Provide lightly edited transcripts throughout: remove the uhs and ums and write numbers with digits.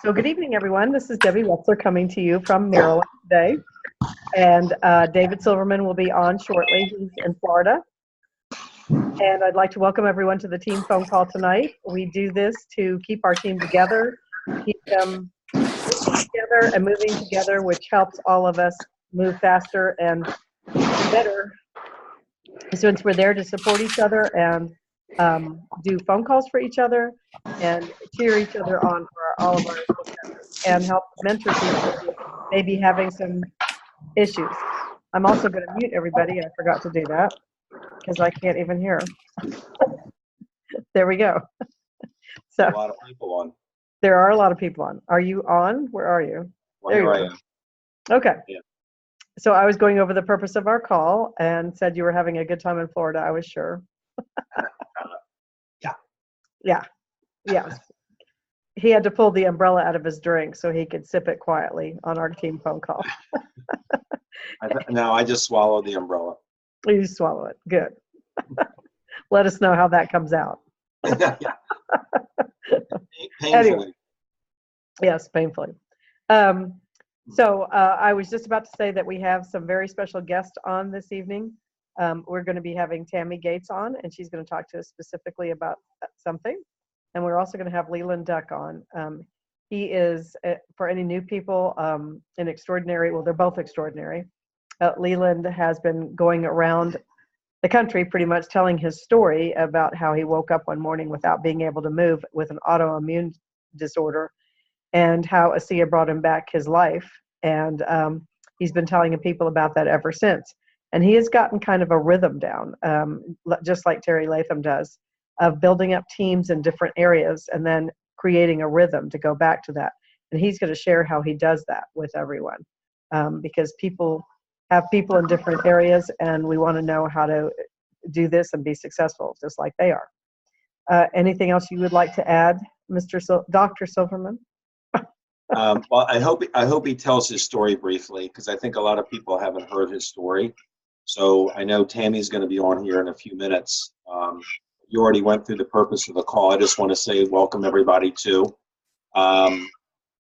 So good evening, everyone. This is Debbie Wetzler coming to you from Maryland today. And David Silverman will be on shortly. He's in Florida. And I'd like to welcome everyone to the team phone call tonight. We do this to keep our team together, keep them together and moving together, which helps all of us move faster and better. Since we're there to support each other and do phone calls for each other and cheer each other on for all of our successes and help mentor people who may be having some issues. I'm also going to mute everybody. I forgot to do that because I can't even hear. There we go. So a lot of people on. There are a lot of people on. Are you on? Where are you? Well, there you go. Okay. Yeah. So I was going over the purpose of our call and said you were having a good time in Florida. I was sure. Yeah. Yeah. Yes. He had to pull the umbrella out of his drink so he could sip it quietly on our team phone call. No, I just swallowed the umbrella. You swallow it. Good. Let us know how that comes out. Painfully. Anyway. Yes, painfully. So I was just about to say that we have some very special guests on this evening. We're going to be having Tammi Gates on, and she's going to talk to us specifically about something. And we're also going to have Leland Duyck on. He is, for any new people, an extraordinary, well, they're both extraordinary. Leland has been going around the country pretty much telling his story about how he woke up one morning without being able to move with an autoimmune disorder, and how ASEA brought him back his life. And he's been telling people about that ever since. And he has gotten kind of a rhythm down, just like Terry Latham does, of building up teams in different areas and then creating a rhythm to go back to that. And he's going to share how he does that with everyone, because people have people in different areas, and we want to know how to do this and be successful just like they are. Anything else you would like to add, Dr. Silverman? Well, I hope he tells his story briefly, because I think a lot of people haven't heard his story. So I know Tammy's going to be on here in a few minutes. You already went through the purpose of the call. I just want to say welcome everybody too. I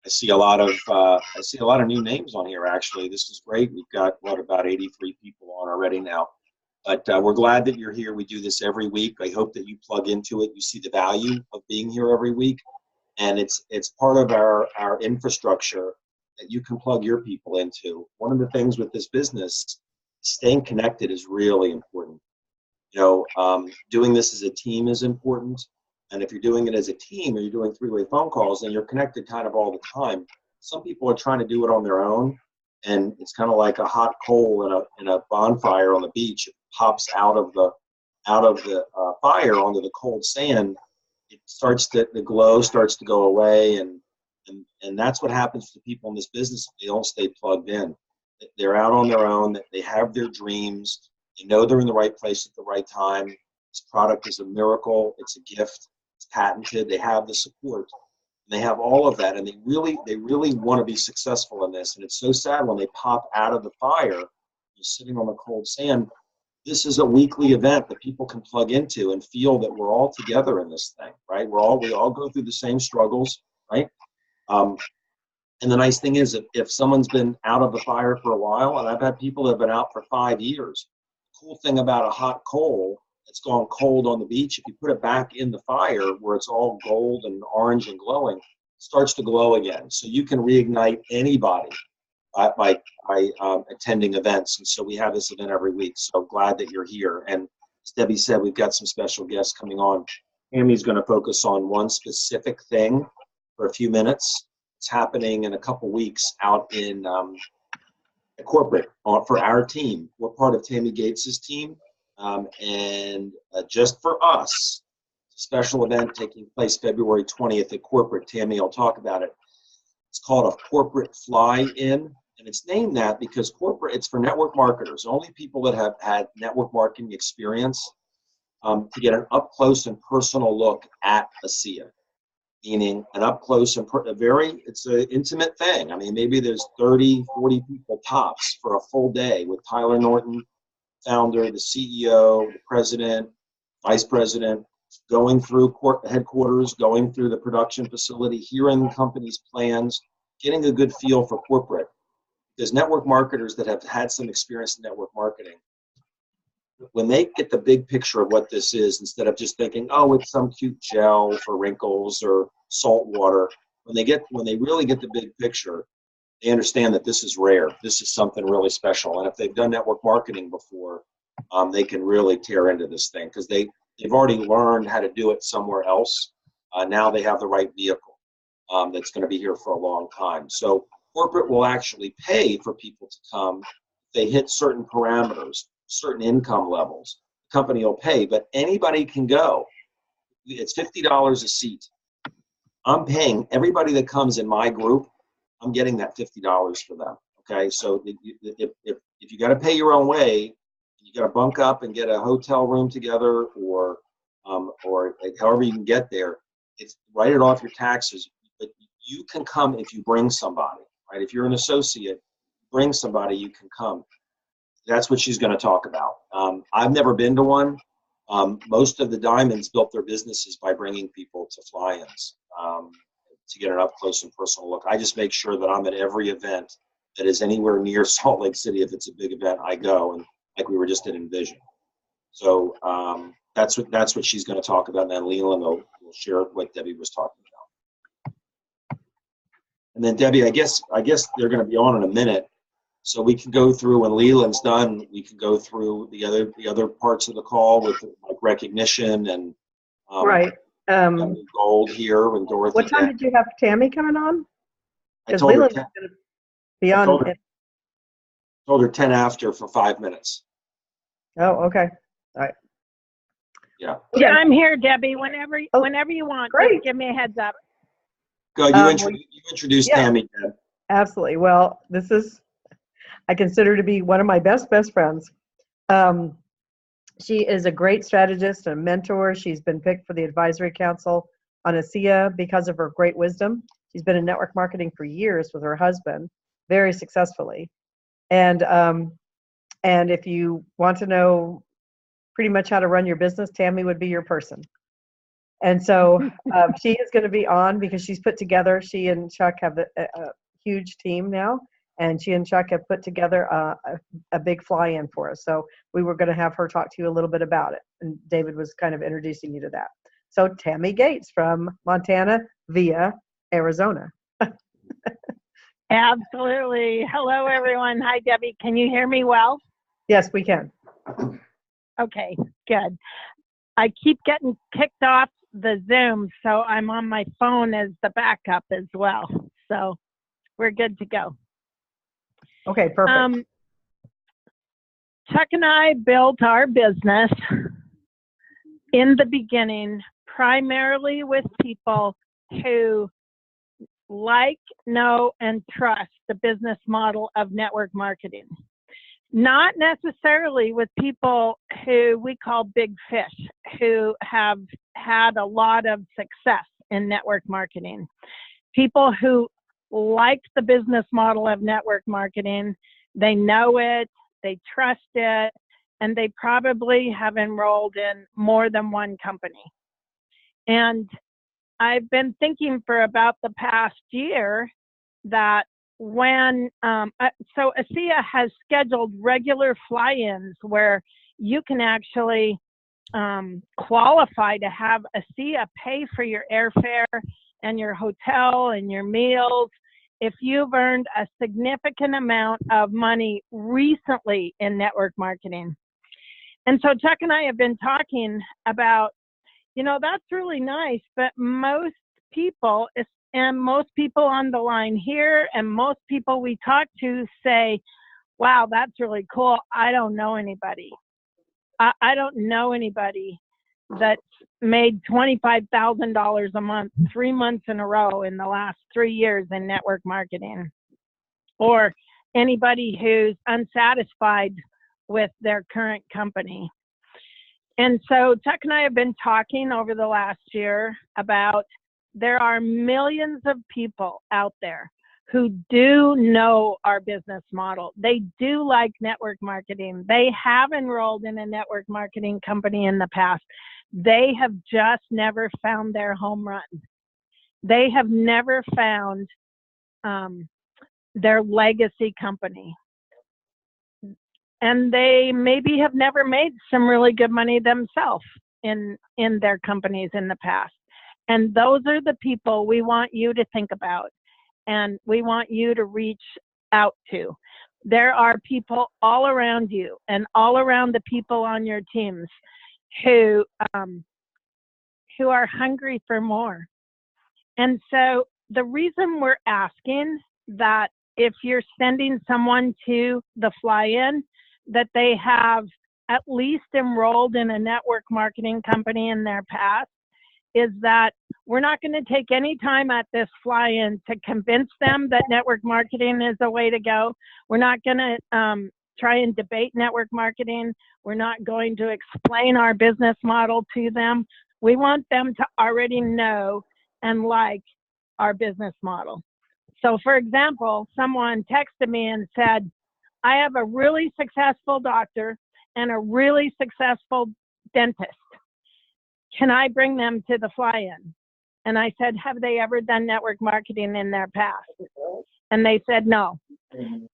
see a lot of new names on here. Actually, this is great. We've got about 83 people on already now. But we're glad that you're here. We do this every week. I hope that you plug into it. You see the value of being here every week. And it's part of our infrastructure that you can plug your people into. One of the things with this business, staying connected is really important. Doing this as a team is important. And if you're doing it as a team or you're doing three-way phone calls, then you're connected kind of all the time. Some people are trying to do it on their own, and it's kind of like a hot coal in a bonfire on the beach. It pops out of the fire onto the cold sand. The glow starts to go away, and that's what happens to people in this business if they don't stay plugged in. They're out on their own, they have their dreams, they know they're in the right place at the right time. This product is a miracle, it's a gift, it's patented, they have the support, they have all of that, and they really want to be successful in this. And it's so sad when they pop out of the fire, just sitting on the cold sand. This is a weekly event that people can plug into and feel that we're all together in this thing, right? We all go through the same struggles, right? And the nice thing is, if someone's been out of the fire for a while, and I've had people that have been out for 5 years, the cool thing about a hot coal that's gone cold on the beach, if you put it back in the fire where it's all gold and orange and glowing, it starts to glow again. So you can reignite anybody by attending events. And so we have this event every week. So glad that you're here. And as Debbie said, we've got some special guests coming on. Tammy's going to focus on one specific thing for a few minutes. It's happening in a couple weeks out in corporate for our team. We're part of Tammi Gates' team. And just for us, special event taking place February 20th at corporate. Tammi will talk about it. It's called a corporate fly-in, and it's named that because corporate, it's for network marketers, only people that have had network marketing experience, to get an up-close and personal look at ASEA, meaning an up-close and it's an intimate thing. I mean, maybe there's 30, 40 people tops for a full day with Tyler Norton, founder, the CEO, the president, vice president, going through headquarters, going through the production facility, hearing companies' plans, getting a good feel for corporate. Because network marketers that have had some experience in network marketing, when they get the big picture of what this is, instead of just thinking, oh, it's some cute gel for wrinkles or salt water, when they really get the big picture, they understand that this is rare. This is something really special. And if they've done network marketing before, they can really tear into this thing because they've already learned how to do it somewhere else. Now they have the right vehicle that's going to be here for a long time. So corporate will actually pay for people to come if they hit certain parameters, certain income levels. The company will pay, but anybody can go. It's $50 a seat. I'm paying everybody that comes in my group. I'm getting that $50 for them. Okay, so if you got to pay your own way, you got to bunk up and get a hotel room together, or like however you can get there. It's write it off your taxes, but you can come if you bring somebody. Right? If you're an associate, bring somebody, you can come. That's what she's going to talk about. I've never been to one. Most of the diamonds built their businesses by bringing people to fly-ins to get an up-close and personal look. I just make sure that I'm at every event that is anywhere near Salt Lake City. If it's a big event, I go, and like we were just at Envision. So that's what she's going to talk about, and then Leland will share what Debbie was talking about. And then Debbie, I guess they're going to be on in a minute. So we can go through, when Leland's done, we can go through the other parts of the call with like recognition and right. Gold here and Dorothy. What time did you have Tammy coming on? I told her 10, be on. told her 10 after for 5 minutes. Oh, okay. All right. Yeah. Yeah, I'm here, Debbie. Whenever you want, great. Just give me a heads up. Go. You introduced Tammy, Deb. Absolutely. Well, this is, I consider to be one of my best friends. She is a great strategist and a mentor. She's been picked for the advisory council on ASEA because of her great wisdom. She's been in network marketing for years with her husband, very successfully. And if you want to know pretty much how to run your business, Tammy would be your person. And so she is going to be on because she's put together, she and Chuck have a huge team now. And she and Chuck have put together a big fly-in for us. So we were going to have her talk to you a little bit about it. And David was kind of introducing you to that. So Tammi Gates from Montana via Arizona. Absolutely. Hello, everyone. Hi, Debbie. Can you hear me well? Yes, we can. Okay, good. I keep getting kicked off the Zoom, so I'm on my phone as the backup as well. So we're good to go. Okay, perfect. Chuck and I built our business in the beginning primarily with people who like, know, and trust the business model of network marketing. Not necessarily with people who we call big fish, who have had a lot of success in network marketing. People who like the business model of network marketing, they know it, they trust it, and they probably have enrolled in more than one company. And I've been thinking for about the past year that when, so ASEA has scheduled regular fly-ins where you can actually qualify to have ASEA pay for your airfare and your hotel and your meals if you've earned a significant amount of money recently in network marketing. And so Chuck and I have been talking about, you know, that's really nice, but most people, and most people on the line here and most people we talk to say, wow, that's really cool. I don't know anybody. I don't know anybody that's made $25,000 a month, 3 months in a row in the last 3 years in network marketing, or anybody who's unsatisfied with their current company. And so Chuck and I have been talking over the last year about there are millions of people out there who do know our business model. They do like network marketing. They have enrolled in a network marketing company in the past. They have just never found their home run. They have never found their legacy company. And they maybe have never made some really good money themselves in their companies in the past. And those are the people we want you to think about, and we want you to reach out to. There are people all around you and all around the people on your teams who are hungry for more. And so the reason we're asking that if you're sending someone to the fly-in, that they have at least enrolled in a network marketing company in their past, is that we're not going to take any time at this fly-in to convince them that network marketing is the way to go. We're not going to try and debate network marketing. We're not going to explain our business model to them. We want them to already know and like our business model. So for example, someone texted me and said, I have a really successful doctor and a really successful dentist. Can I bring them to the fly-in? And I said, have they ever done network marketing in their past? And they said no.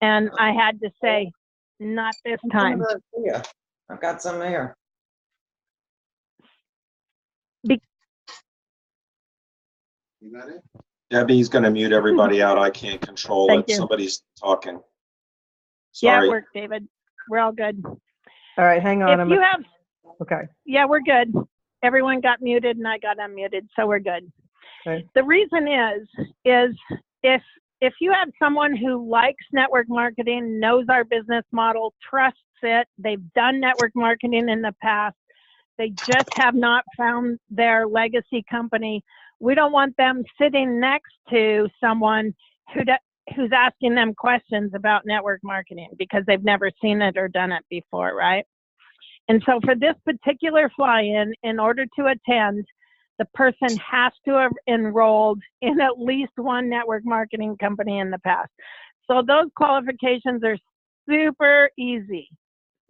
And I had to say, not this time. Yeah, I've got some here. You got it? Debbie's going to mute everybody out. I can't control Thank it. you. Somebody's talking. Yeah, Sorry. it worked, David. We're all good. All right, hang on. If you have, Okay. yeah, we're good. Everyone got muted and I got unmuted, so we're good. Okay. The reason is if you have someone who likes network marketing, knows our business model, trusts it, they've done network marketing in the past, they just have not found their legacy company, we don't want them sitting next to someone who's asking them questions about network marketing because they've never seen it or done it before, right? And so for this particular fly-in, in order to attend, the person has to have enrolled in at least one network marketing company in the past. So those qualifications are super easy,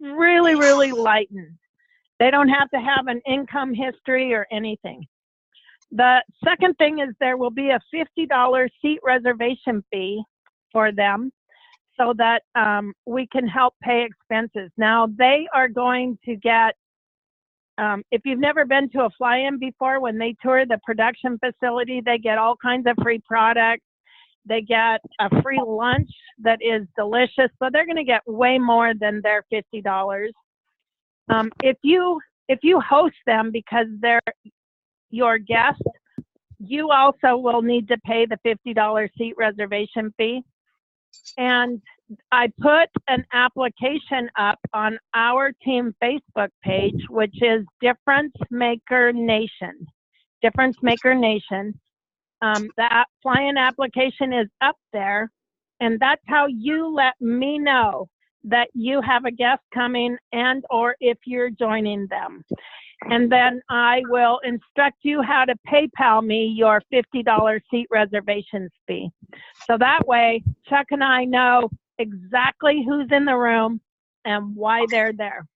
really, really lightened. They don't have to have an income history or anything. The second thing is there will be a $50 seat reservation fee for them so that we can help pay expenses. Now, they are going to get, if you've never been to a fly-in before, when they tour the production facility, they get all kinds of free products. They get a free lunch that is delicious. So they're going to get way more than their $50. If you host them because they're your guest, you also will need to pay the $50 seat reservation fee. And I put an application up on our team Facebook page, which is Difference Maker Nation. Difference Maker Nation. The fly-in application is up there, and that's how you let me know that you have a guest coming and or if you're joining them. And then I will instruct you how to PayPal me your $50 seat reservations fee. So that way, Chuck and I know exactly who's in the room and why they're there.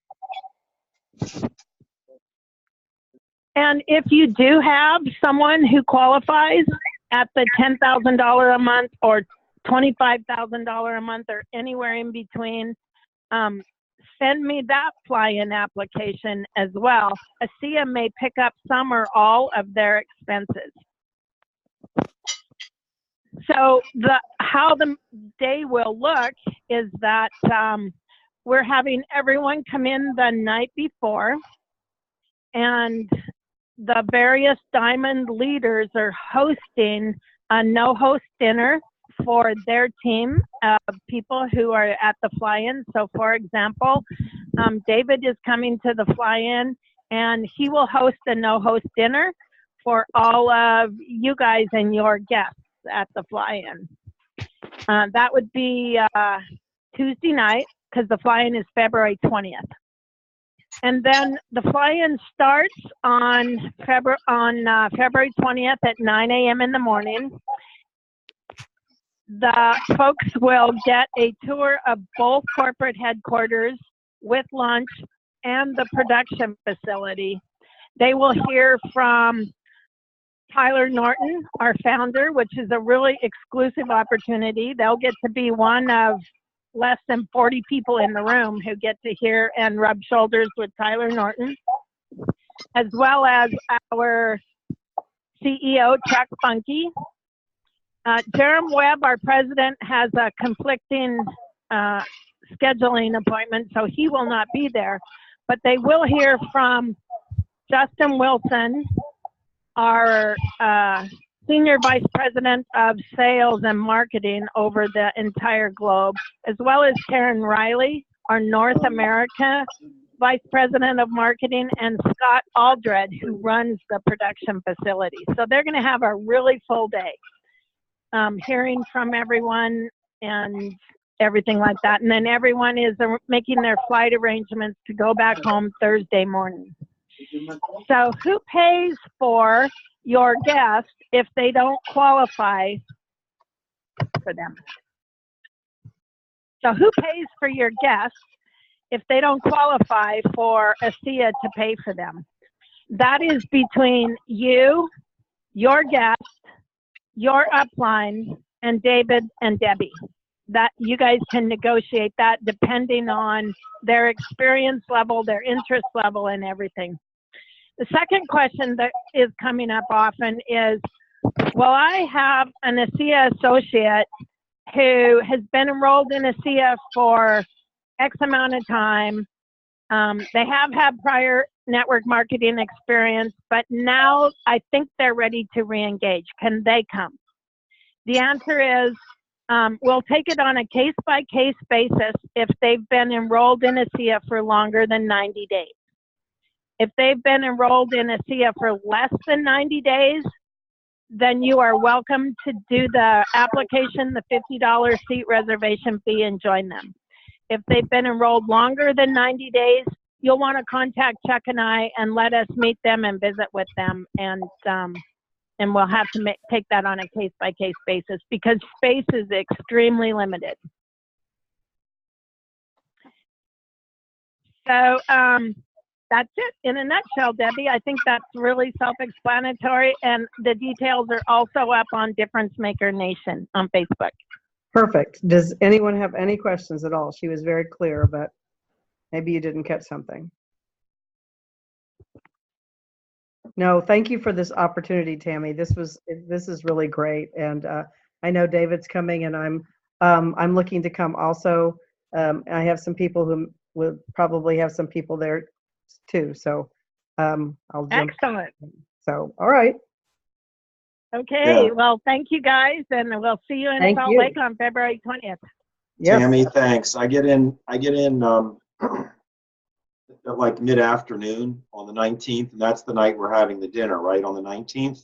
And if you do have someone who qualifies at the $10,000 a month or $25,000 a month or anywhere in between, send me that fly-in application as well. ASEA may pick up some or all of their expenses. So how the day will look is that we're having everyone come in the night before, and the various diamond leaders are hosting a no-host dinner for their team of people who are at the fly-in. So for example, David is coming to the fly-in and he will host a no-host dinner for all of you guys and your guests at the fly-in. That would be Tuesday night because the fly-in is February 20th. And then the fly-in starts on February 20th at 9 a.m. in the morning. The folks will get a tour of both corporate headquarters with lunch and the production facility. They will hear from Tyler Norton, our founder, which is a really exclusive opportunity. They'll get to be one of less than 40 people in the room who get to hear and rub shoulders with Tyler Norton, as well as our CEO, Chuck Funky. Jerem Webb, our president, has a conflicting scheduling appointment, so he will not be there. But they will hear from Justin Wilson, our Senior Vice President of Sales and Marketing over the entire globe, as well as Karen Riley, our North America Vice President of Marketing, and Scott Aldred, who runs the production facility. So they're going to have a really full day, hearing from everyone and everything like that. And then everyone is making their flight arrangements to go back home Thursday morning. So who pays for your guests if they don't qualify for them? So who pays for your guests if they don't qualify for ASEA to pay for them? That is between you, your guest, your upline, and David and Debbie. That you guys can negotiate that depending on their experience level, their interest level, and everything. The second question that is coming up often is, well, I have an ASEA associate who has been enrolled in ASEA for X amount of time. They have had prior network marketing experience, but now I think they're ready to re-engage. Can they come? The answer is, we'll take it on a case-by-case basis if they've been enrolled in ASEA for longer than 90 days. If they've been enrolled in ASEA for less than 90 days, then you are welcome to do the application, the $50 seat reservation fee, and join them. If they've been enrolled longer than 90 days, you'll want to contact Chuck and I and let us meet them and visit with them. And we'll have to take that on a case-by-case basis because space is extremely limited. So that's it in a nutshell, Debbie. I think that's really self-explanatory, and the details are also up on Difference Maker Nation on Facebook. Perfect. Does anyone have any questions at all? She was very clear, but maybe you didn't catch something. No, thank you for this opportunity, Tammy. This is really great, and I know David's coming, and I'm looking to come also. I have some people who will probably have some people there too, so I'll jump. Excellent. So, all right. Okay. Yeah. Well, thank you guys, and we'll see you in Thank Salt you. Lake on February 20th. Yes. Tammy, thanks. I get in at like mid-afternoon on the 19th, and that's the night we're having the dinner, right, on the 19th?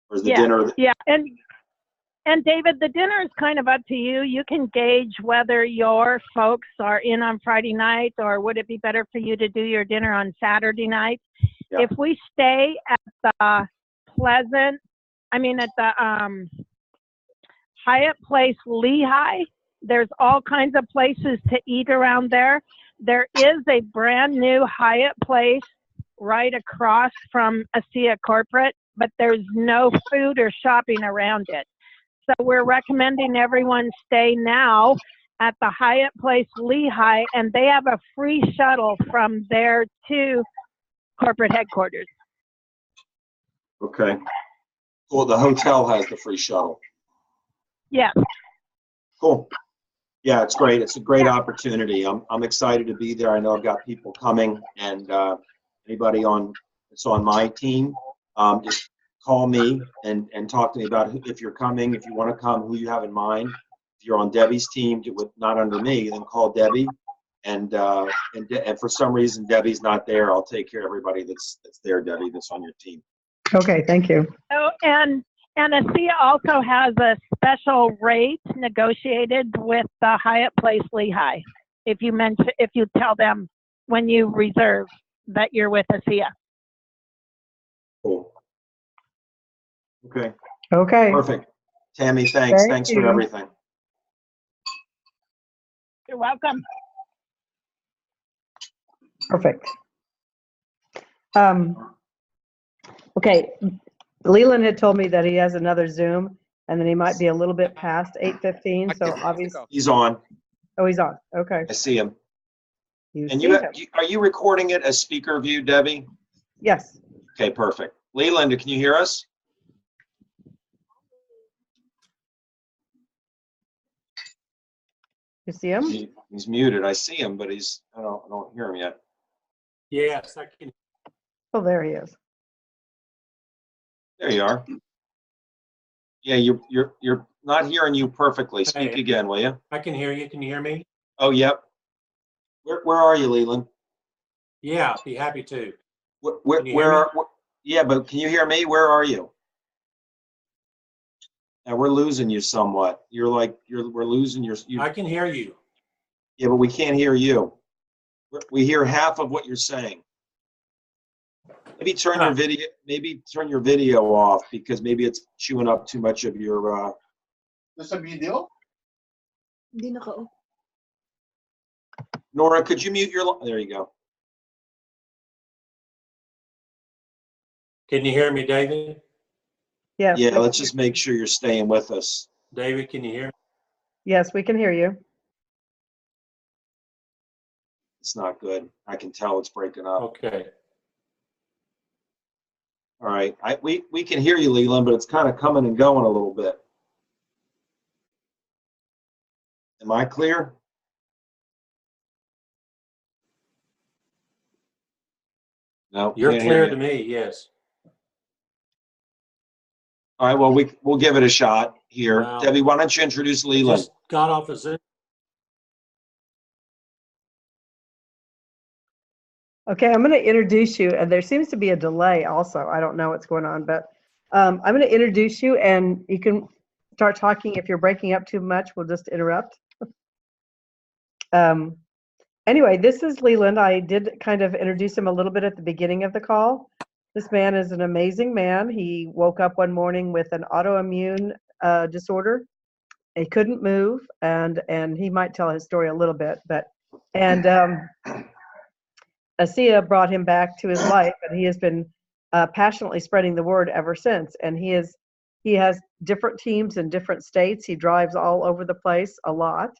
Or is the dinner? Yeah, and David, the dinner is kind of up to you. You can gauge whether your folks are in on Friday night, or would it be better for you to do your dinner on Saturday night? Yeah. If we stay at the at the Hyatt Place Lehigh, there's all kinds of places to eat around there. There is a brand new Hyatt Place right across from ASEA Corporate, but there's no food or shopping around it. So we're recommending everyone stay now at the Hyatt Place Lehigh, and they have a free shuttle from there to corporate headquarters. Okay. Well, the hotel has the free shuttle. Yeah. Cool. Yeah, it's great. It's a great opportunity. I'm excited to be there. I know I've got people coming, and anybody that's on my team, just call me and talk to me about if you're coming, if you want to come, who you have in mind. If you're on Debbie's team, not under me, then call Debbie. And for some reason Debbie's not there, I'll take care of everybody that's there, Debbie, that's on your team. Okay, thank you. Oh, and ASEA also has a special rate negotiated with the Hyatt Place Lehigh. If you tell them when you reserve that you're with ASEA. Cool. Okay. Okay. Perfect. Tammy, thanks. Thank Thanks for you. everything. You're welcome. Perfect. Okay, Leland had told me that he has another Zoom and then he might be a little bit past 8:15, so obviously, He's on. oh, he's on, okay. I see him. You And see you, him? are you recording it as speaker view, Debbie? Yes, Okay, perfect. Leland, can you hear us? you see him? He's muted. I see him, but I don't hear him yet. Yes, I can. Oh, there he is. There you are. Yeah, you're not hearing you perfectly. Speak Hey. again, will you? I can hear you. Can you hear me? Oh, yep. Where are you, Leland? Yeah, be happy to. Where, Can you hear me? yeah, but can you hear me? Where are you? Now we're losing you somewhat. We're losing I can hear you. Yeah, but we can't hear you. We hear half of what you're saying. Maybe turn your video off because maybe it's chewing up too much of your There's a video? Nora, could you mute your there you go. Can you hear me, David? Yes. Yeah, let's just make sure you're staying with us. David, can you hear me? Yes, we can hear you. It's not good. I can tell it's breaking up. Okay. All right. We can hear you, Leland, but it's kind of coming and going a little bit. Am I clear? No, You're can't hear clear you. to me, yes. All right, well, we'll give it a shot here. Wow. Debbie, why don't you introduce I Leland? just got off of Zoom. Okay, I'm going to introduce you, and there seems to be a delay also. I don't know what's going on, but I'm going to introduce you, and you can start talking. If you're breaking up too much, we'll just interrupt. Anyway, this is Leland. I did kind of introduce him a little bit at the beginning of the call. This man is an amazing man. He woke up one morning with an autoimmune disorder. He couldn't move, and he might tell his story a little bit, but ASEA brought him back to his life, and he has been passionately spreading the word ever since. And he has different teams in different states. He drives all over the place a lot.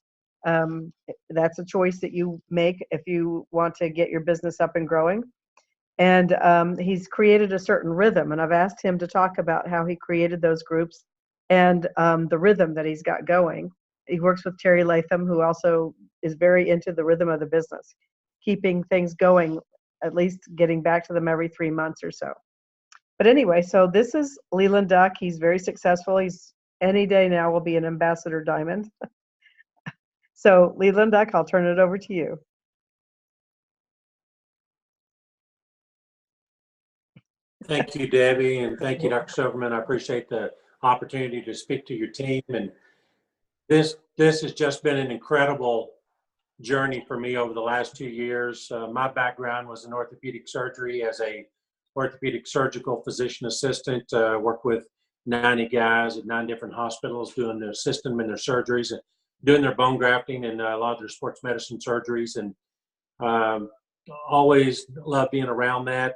That's a choice that you make if you want to get your business up and growing. And he's created a certain rhythm, and I've asked him to talk about how he created those groups and the rhythm that he's got going. He works with Terry Latham, who also is very into the rhythm of the business, keeping things going, at least getting back to them every 3 months or so. But anyway, so this is Leland Duyck. He's very successful. He's any day now will be an ambassador diamond. So Leland Duyck, I'll turn it over to you. Thank you, Debbie, and thank you, Dr. Silverman. I appreciate the opportunity to speak to your team. And this has just been an incredible journey for me over the last 2 years. My background was in orthopedic surgery as a orthopedic surgical physician assistant. Worked with 90 guys at 9 different hospitals doing their system and their surgeries and doing their bone grafting and a lot of their sports medicine surgeries. And always loved being around that.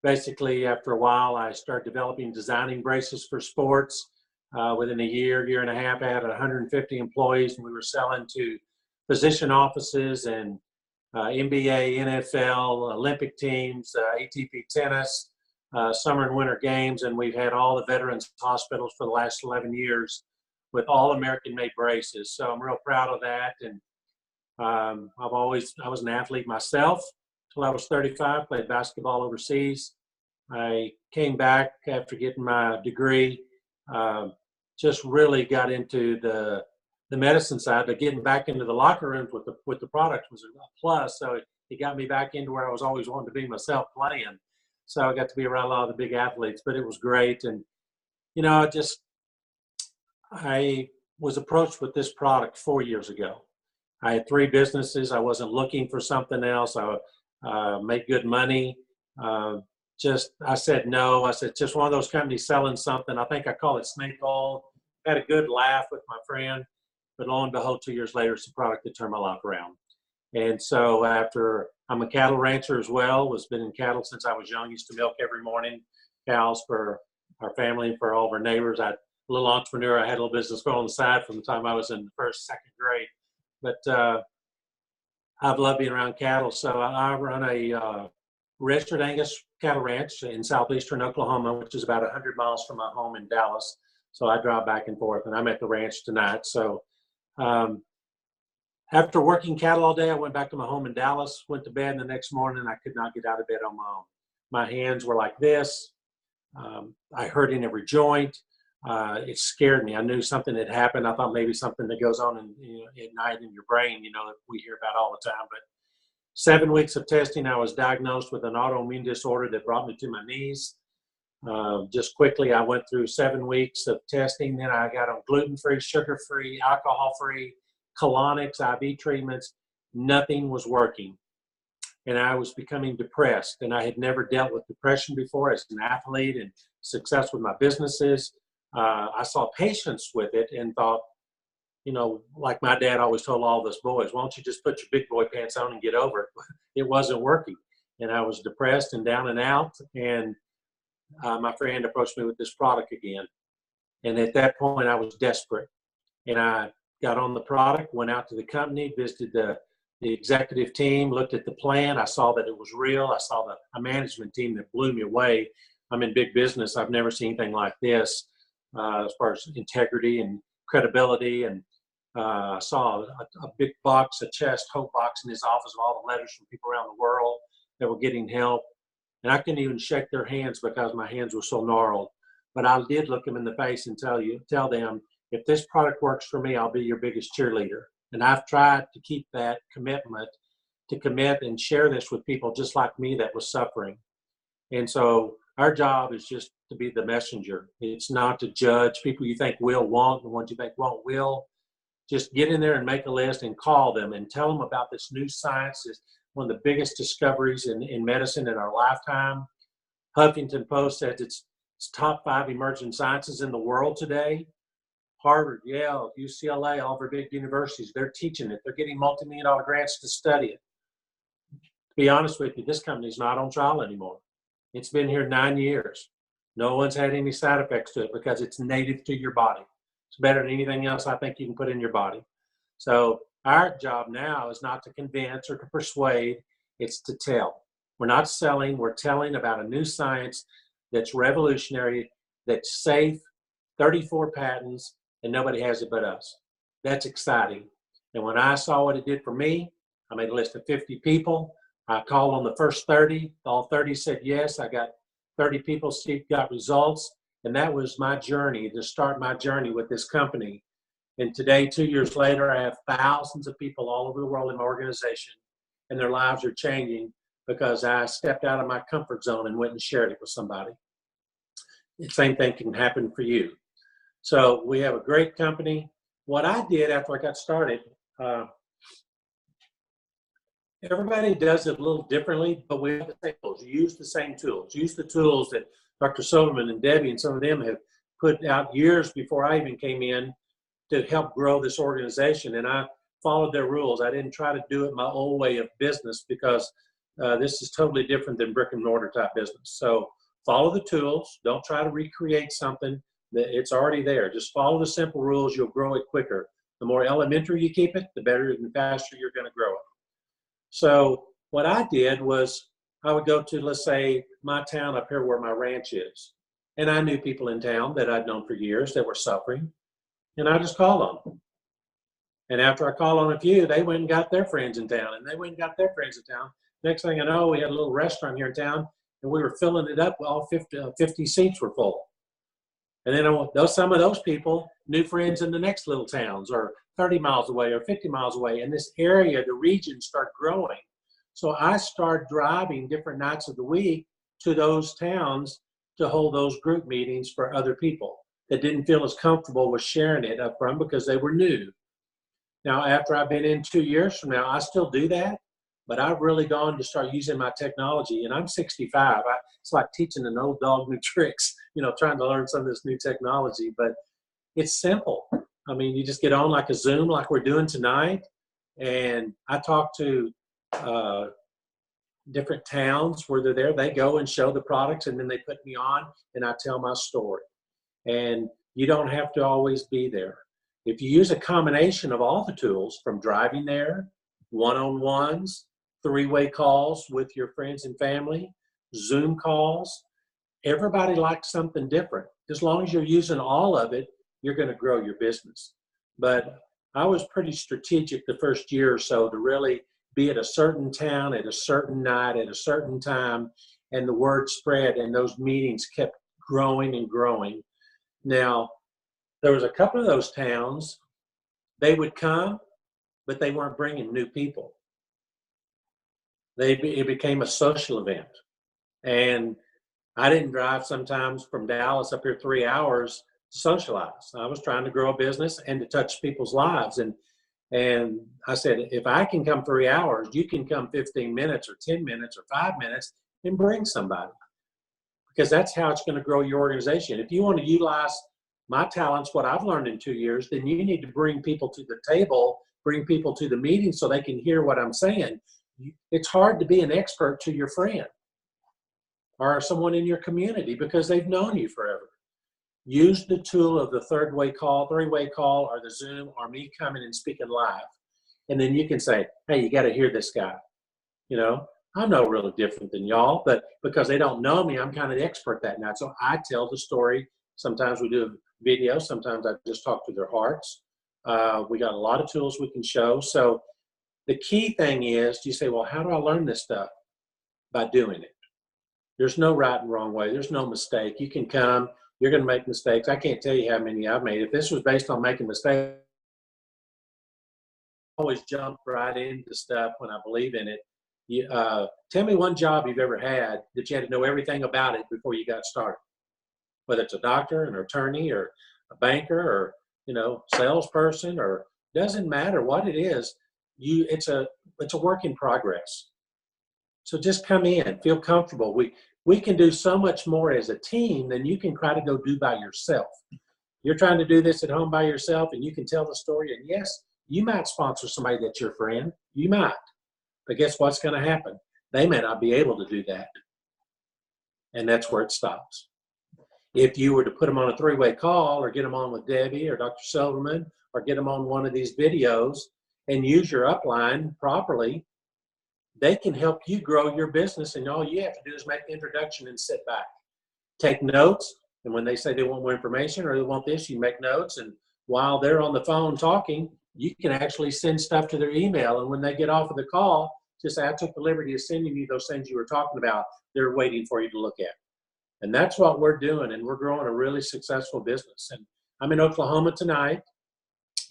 Basically, after a while, I started designing braces for sports. Within a year and a half, I had 150 employees, and we were selling to physician offices and NBA, NFL, Olympic teams, ATP tennis, summer and winter games, and we've had all the veterans hospitals for the last 11 years with all American-made braces. So I'm real proud of that, and I was an athlete myself until I was 35, played basketball overseas. I came back after getting my degree, just really got into the medicine side, but getting back into the locker rooms with the products was a plus. So it got me back into where I was always wanting to be myself playing. So I got to be around a lot of the big athletes, but it was great. And, you know, I was approached with this product 4 years ago. I had 3 businesses. I wasn't looking for something else. I made good money. I said no. I said, just one of those companies selling something. I think I call it snake oil. Had a good laugh with my friend, but lo and behold, 2 years later, it's a product that turned my life around. And so after, I'm a cattle rancher as well, was been in cattle since I was young, used to milk every morning, cows for our family and for all of our neighbors. I, a little entrepreneur, I had a little business going on the side from the time I was in the first, second grade. But I've loved being around cattle. So I run a registered Angus cattle ranch in southeastern Oklahoma, which is about 100 miles from my home in Dallas. So I drive back and forth, and I'm at the ranch tonight. So after working cattle all day, I went back to my home in Dallas, went to bed, and the next morning I could not get out of bed on my own. My hands were like this. I hurt in every joint. It scared me. I knew something had happened. I thought maybe something that goes on at night in your brain, that we hear about all the time. But 7 weeks of testing, I was diagnosed with an autoimmune disorder that brought me to my knees. Just quickly, I went through 7 weeks of testing. Then I got on gluten-free, sugar-free, alcohol-free, colonics, IV treatments. Nothing was working. And I was becoming depressed. And I had never dealt with depression before as an athlete and success with my businesses. I saw patients with it and thought, like my dad always told all of us boys, why don't you just put your big boy pants on and get over it? It wasn't working. And I was depressed and down and out. And my friend approached me with this product again. And at that point, I was desperate. And I got on the product, went out to the company, visited the executive team, looked at the plan. I saw that it was real. I saw a management team that blew me away. I'm in big business. I've never seen anything like this as far as integrity and credibility. And I saw a big box, a chest, hope box in his office of all the letters from people around the world that were getting help. And I couldn't even shake their hands because my hands were so gnarled. But I did look them in the face and tell them, if this product works for me, I'll be your biggest cheerleader. And I've tried to keep that commitment to commit and share this with people just like me that was suffering. And so our job is just to be the messenger. It's not to judge people you think will, won't, and ones you think won't, will. Just get in there and make a list and call them and tell them about this new science. It's one of the biggest discoveries in medicine in our lifetime. Huffington Post says it's top 5 emerging sciences in the world today. Harvard, Yale, UCLA, all of our big universities, they're teaching it. They're getting multi-million-dollar grants to study it. To be honest with you, this company's not on trial anymore. It's been here 9 years. No one's had any side effects to it because it's native to your body. It's better than anything else I think you can put in your body. So our job now is not to convince or to persuade, it's to tell. We're not selling, we're telling about a new science that's revolutionary, that's safe, 34 patents, and nobody has it but us. That's exciting. And when I saw what it did for me, I made a list of 50 people. I called on the first 30. All 30 said yes. I got 30 people, Steve got results. And that was my journey, to start my journey with this company. And today, 2 years later, I have thousands of people all over the world in my organization, and their lives are changing because I stepped out of my comfort zone and went and shared it with somebody. The same thing can happen for you. So we have a great company. What I did after I got started, everybody does it a little differently, but we have the same tools. Use the same tools. Use the tools that Dr. Silverman and Debbie and some of them have put out years before I even came in to help grow this organization. And I followed their rules. I didn't try to do it my old way of business because this is totally different than brick and mortar type business. So follow the tools. Don't try to recreate something that it's already there. Just follow the simple rules. You'll grow it quicker. The more elementary you keep it, the better and faster you're going to grow it. So what I did was I would go to, let's say, my town up here where my ranch is. And I knew people in town that I'd known for years that were suffering. And I just called on them. And after I called on a few, they went and got their friends in town. And they went and got their friends in town. Next thing I know, we had a little restaurant here in town. And we were filling it up. All 50 seats were full. And then some of those people knew friends in the next little towns or 30 miles away or 50 miles away. And this area, the region, started growing. So I started driving different nights of the week to those towns to hold those group meetings for other people that didn't feel as comfortable with sharing it up front because they were new. Now, after I've been in 2 years from now, I still do that, but I've really gone to start using my technology, and I'm 65. It's like teaching an old dog new tricks, trying to learn some of this new technology, but it's simple. I mean, you just get on like a Zoom like we're doing tonight, and I talk to different towns where they're there. They go and show the products, and then they put me on, and I tell my story. And you don't have to always be there. If you use a combination of all the tools, from driving there, one-on-ones, three-way calls with your friends and family, Zoom calls, everybody likes something different. As long as you're using all of it, you're going to grow your business. But I was pretty strategic the first year or so to really be at a certain town at a certain night at a certain time, and the word spread, and those meetings kept growing and growing. Now, there was a couple of those towns, they would come, but they weren't bringing new people. It became a social event. And I didn't drive sometimes from Dallas up here 3 hours to socialize. I was trying to grow a business and to touch people's lives. And I said, if I can come 3 hours, you can come 15 minutes or 10 minutes or 5 minutes and bring somebody. Because that's how it's going to grow your organization. If you want to utilize my talents, what I've learned in 2 years, then you need to bring people to the table, bring people to the meeting so they can hear what I'm saying. It's hard to be an expert to your friend or someone in your community because they've known you forever. Use the tool of the three-way call, or the Zoom, or me coming and speaking live. And then you can say, hey, you got to hear this guy. I'm no really different than y'all, but because they don't know me, I'm kind of the expert that night. So I tell the story. Sometimes we do a video. Sometimes I just talk to their hearts. We got a lot of tools we can show. So the key thing is, you say, well, how do I learn this stuff? By doing it. There's no right and wrong way. There's no mistake. You can come. You're going to make mistakes. I can't tell you how many I've made. If this was based on making mistakes, I always jump right into stuff when I believe in it. Tell me one job you've ever had that you had to know everything about it before you got started. Whether it's a doctor, an attorney, or a banker, or salesperson, or doesn't matter what it is. It's a work in progress. So just come in, feel comfortable. We can do so much more as a team than you can try to go do by yourself. You're trying to do this at home by yourself, and you can tell the story. And yes, you might sponsor somebody that's your friend. You might. But guess what's going to happen? They may not be able to do that. And that's where it stops. If you were to put them on a three-way call, or get them on with Debbie or Dr. Silverman, or get them on one of these videos and use your upline properly, they can help you grow your business, and all you have to do is make the introduction and sit back. Take notes, and when they say they want more information or they want this, you make notes, and while they're on the phone talking, you can actually send stuff to their email, and when they get off of the call, just say, I took the liberty of sending you those things you were talking about. They're waiting for you to look at. And that's what we're doing, and we're growing a really successful business. And I'm in Oklahoma tonight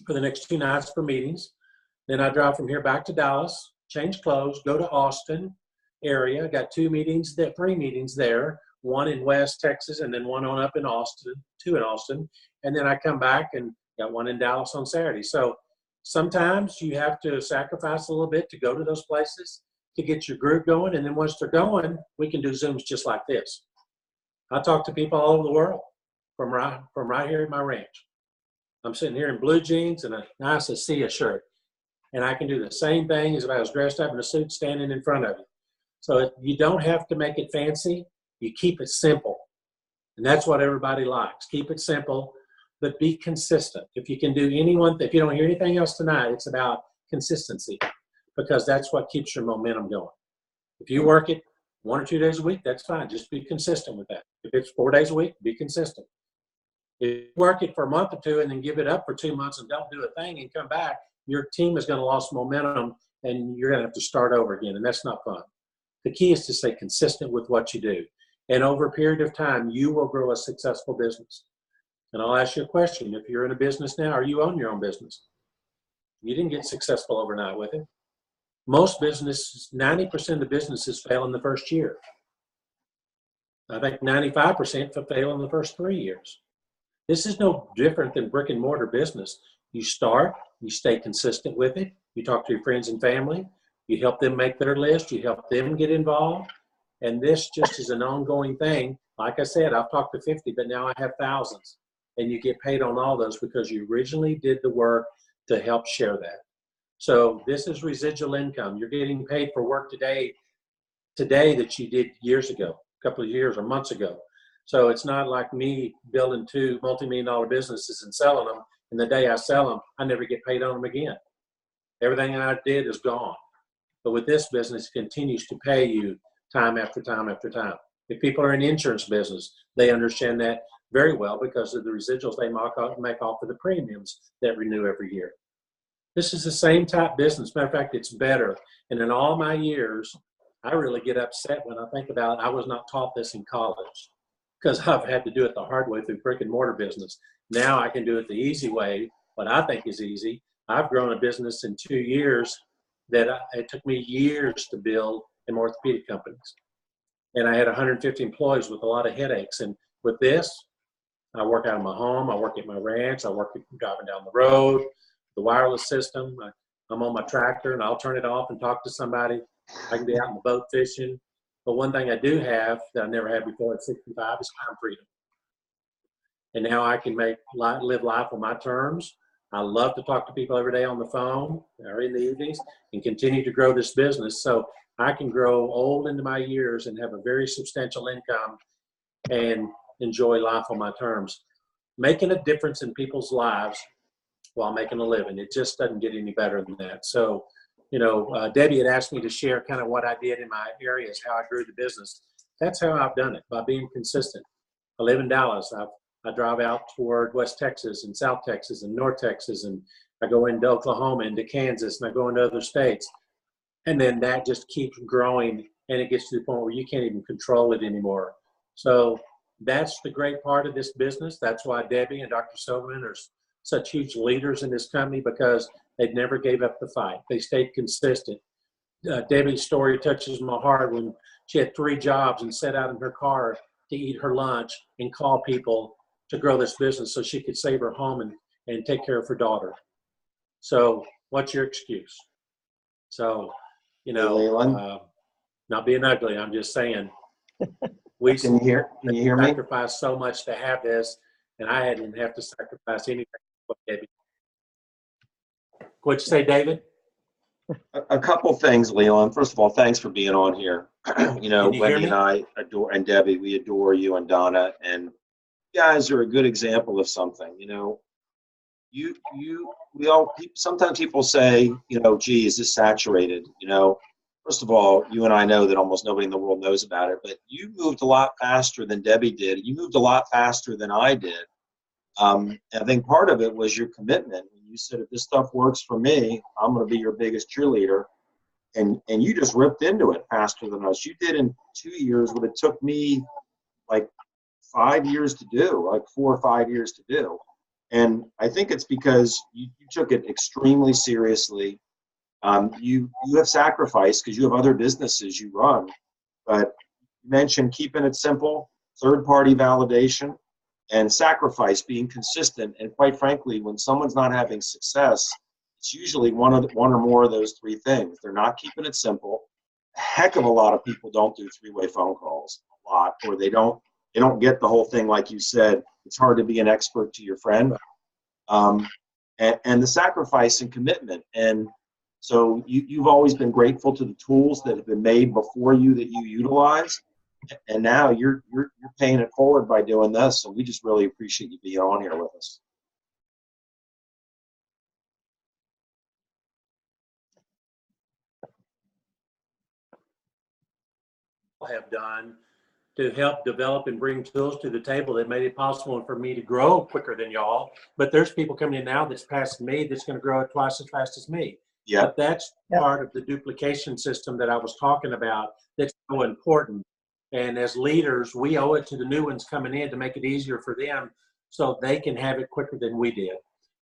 for the next 2 nights for meetings. Then I drive from here back to Dallas, change clothes, go to Austin area. Got 3 meetings there, one in West Texas and then one up in Austin, 2 in Austin. And then I come back and got one in Dallas on Saturday. So sometimes you have to sacrifice a little bit to go to those places to get your group going. And then once they're going, we can do Zooms just like this. I talk to people all over the world from right here at my ranch. I'm sitting here in blue jeans and a nice ASEA shirt. And I can do the same thing as if I was dressed up in a suit standing in front of you. So you don't have to make it fancy. You keep it simple. And that's what everybody likes. Keep it simple, but be consistent. If you can do if you don't hear anything else tonight, it's about consistency, because that's what keeps your momentum going. If you work it 1 or 2 days a week, that's fine. Just be consistent with that. If it's 4 days a week, be consistent. If you work it for a month or 2 and then give it up for 2 months and don't do a thing and come back, your team is going to lose momentum and you're going to have to start over again, and that's not fun. The key is to stay consistent with what you do. And over a period of time, you will grow a successful business. And I'll ask you a question. If you're in a business now, or you own your own business, you didn't get successful overnight with it. Most businesses, 90% of the businesses fail in the first year. I think 95% fail in the first 3 years. This is no different than brick and mortar business. You start, you stay consistent with it, you talk to your friends and family, You help them make their list. You help them get involved. And this just is an ongoing thing. Like I said, I've talked to 50, but now I have thousands. And you get paid on all those because you originally did the work to help share that. So this is residual income. You're getting paid for work today that you did years ago, a couple of years or months ago. So it's not like me building 2 multi-million-dollar businesses and selling them, and the day I sell them, I never get paid on them again. Everything I did is gone. But with this business, it continues to pay you time after time after time. If people are in the insurance business, they understand that very well because of the residuals they make off of the premiums that renew every year. This is the same type business. Matter of fact, it's better. And in all my years, I really get upset when I think about it. I was not taught this in college because I've had to do it the hard way through brick and mortar business. Now I can do it the easy way, what I think is easy. I've grown a business in 2 years that it took me years to build in orthopedic companies. And I had 150 employees with a lot of headaches. And with this, I work out of my home. I work at my ranch. I work driving down the road, the wireless system. I'm on my tractor and I'll turn it off and talk to somebody. I can be out in the boat fishing. But one thing I do have that I never had before at 65 is time freedom. And now I can live life on my terms. I love to talk to people every day on the phone or in the evenings and continue to grow this business. So I can grow old into my years and have a very substantial income and enjoy life on my terms. Making a difference in people's lives while making a living. It just doesn't get any better than that. So, Debbie had asked me to share kind of what I did in my areas, how I grew the business. That's how I've done it, by being consistent. I live in Dallas. I drive out toward West Texas and South Texas and North Texas, and I go into Oklahoma, into Kansas, and I go into other states. And then that just keeps growing, and it gets to the point where you can't even control it anymore. So that's the great part of this business. That's why Debbie and Dr. Silverman are such huge leaders in this company, because they never gave up the fight. They stayed consistent. Debbie's story touches my heart when she had 3 jobs and sat out in her car to eat her lunch and call people to grow this business so she could save her home and take care of her daughter. So what's your excuse? So, Leland? Not being ugly, I'm just saying, we Can you hear me? sacrificed so much to have this, and I didn't have to sacrifice anything. What'd you say, David? A couple things, Leland. First of all, thanks for being on here. Can you hear Wendy me? and I adore, and Debbie, we adore you and Donna, and you guys are a good example of something. Sometimes people say, gee, is this saturated? First of all, you and I know that almost nobody in the world knows about it, but you moved a lot faster than Debbie did. You moved a lot faster than I did. And I think part of it was your commitment. You said, if this stuff works for me, I'm going to be your biggest cheerleader. And you just ripped into it faster than us. You did in 2 years what it took me like 5 years to do, like 4 or 5 years to do. And I think it's because you took it extremely seriously. You have sacrificed because you have other businesses you run. But you mentioned keeping it simple, third-party validation, and sacrifice, being consistent. And quite frankly, when someone's not having success, it's usually one or more of those 3 things. They're not keeping it simple. A heck of a lot of people don't do 3-way phone calls a lot, or they don't get the whole thing. Like you said, it's hard to be an expert to your friend. And the sacrifice and commitment. And so you've always been grateful to the tools that have been made before you that you utilize. And now you're paying it forward by doing this. So we just really appreciate you being on here with us. Have done to help develop and bring tools to the table that made it possible for me to grow quicker than y'all. But there's people coming in now that's past me that's going to grow twice as fast as me. Yeah. But that's part of the duplication system that I was talking about that's so important. And as leaders, we owe it to the new ones coming in to make it easier for them so they can have it quicker than we did.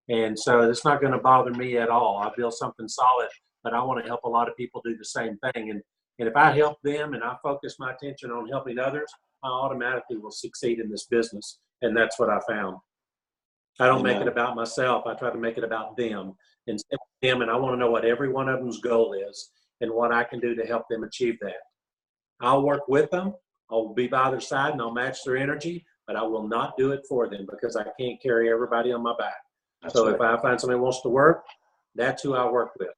And so it's not going to bother me at all. I built something solid, but I want to help a lot of people do the same thing. And if I help them and I focus my attention on helping others, I automatically will succeed in this business. And that's what I found. I don't make it about myself. I try to make it about them and them. And I want to know what every one of them's goal is. and what I can do to help them achieve that. I'll work with them. I'll be by their side and I'll match their energy, but I will not do it for them because I can't carry everybody on my back. That's So right. if I find somebody who wants to work, that's who I work with.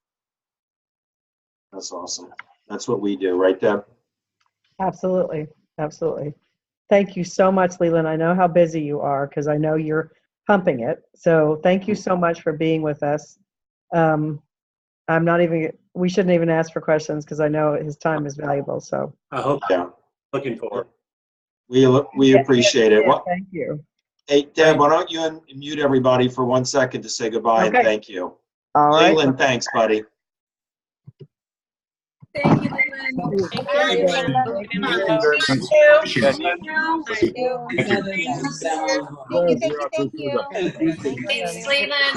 That's awesome. That's what we do, right, Deb? Absolutely. Absolutely. Thank you so much, Leland. I know how busy you are because I know you're pumping it. So thank you so much for being with us. We shouldn't even ask for questions because I know his time is valuable. So I hope Yeah. looking forward. We appreciate it. yeah, Well, thank you. hey, Deb, Thank why don't you mute everybody for 1 second to say goodbye and Okay. thank you. All right. Leland, thanks, buddy. Thank you, Leland. Thank Bye. you, Leland. Thank you very Thank much. you. Thank you. Thank you. Thanks, Leland.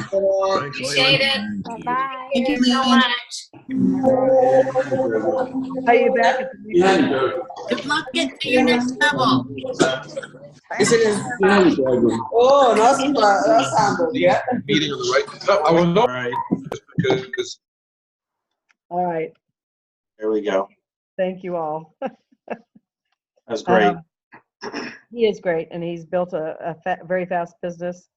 Appreciate it. Bye-bye. Thank you so much. Are you back at the meeting? Good luck getting to your next level. Oh, nós sábado, yeah. Meeting on the right. No, I will All not right. because All right. There we go. Thank you all. That's great. He is great, and he's built a very fast business.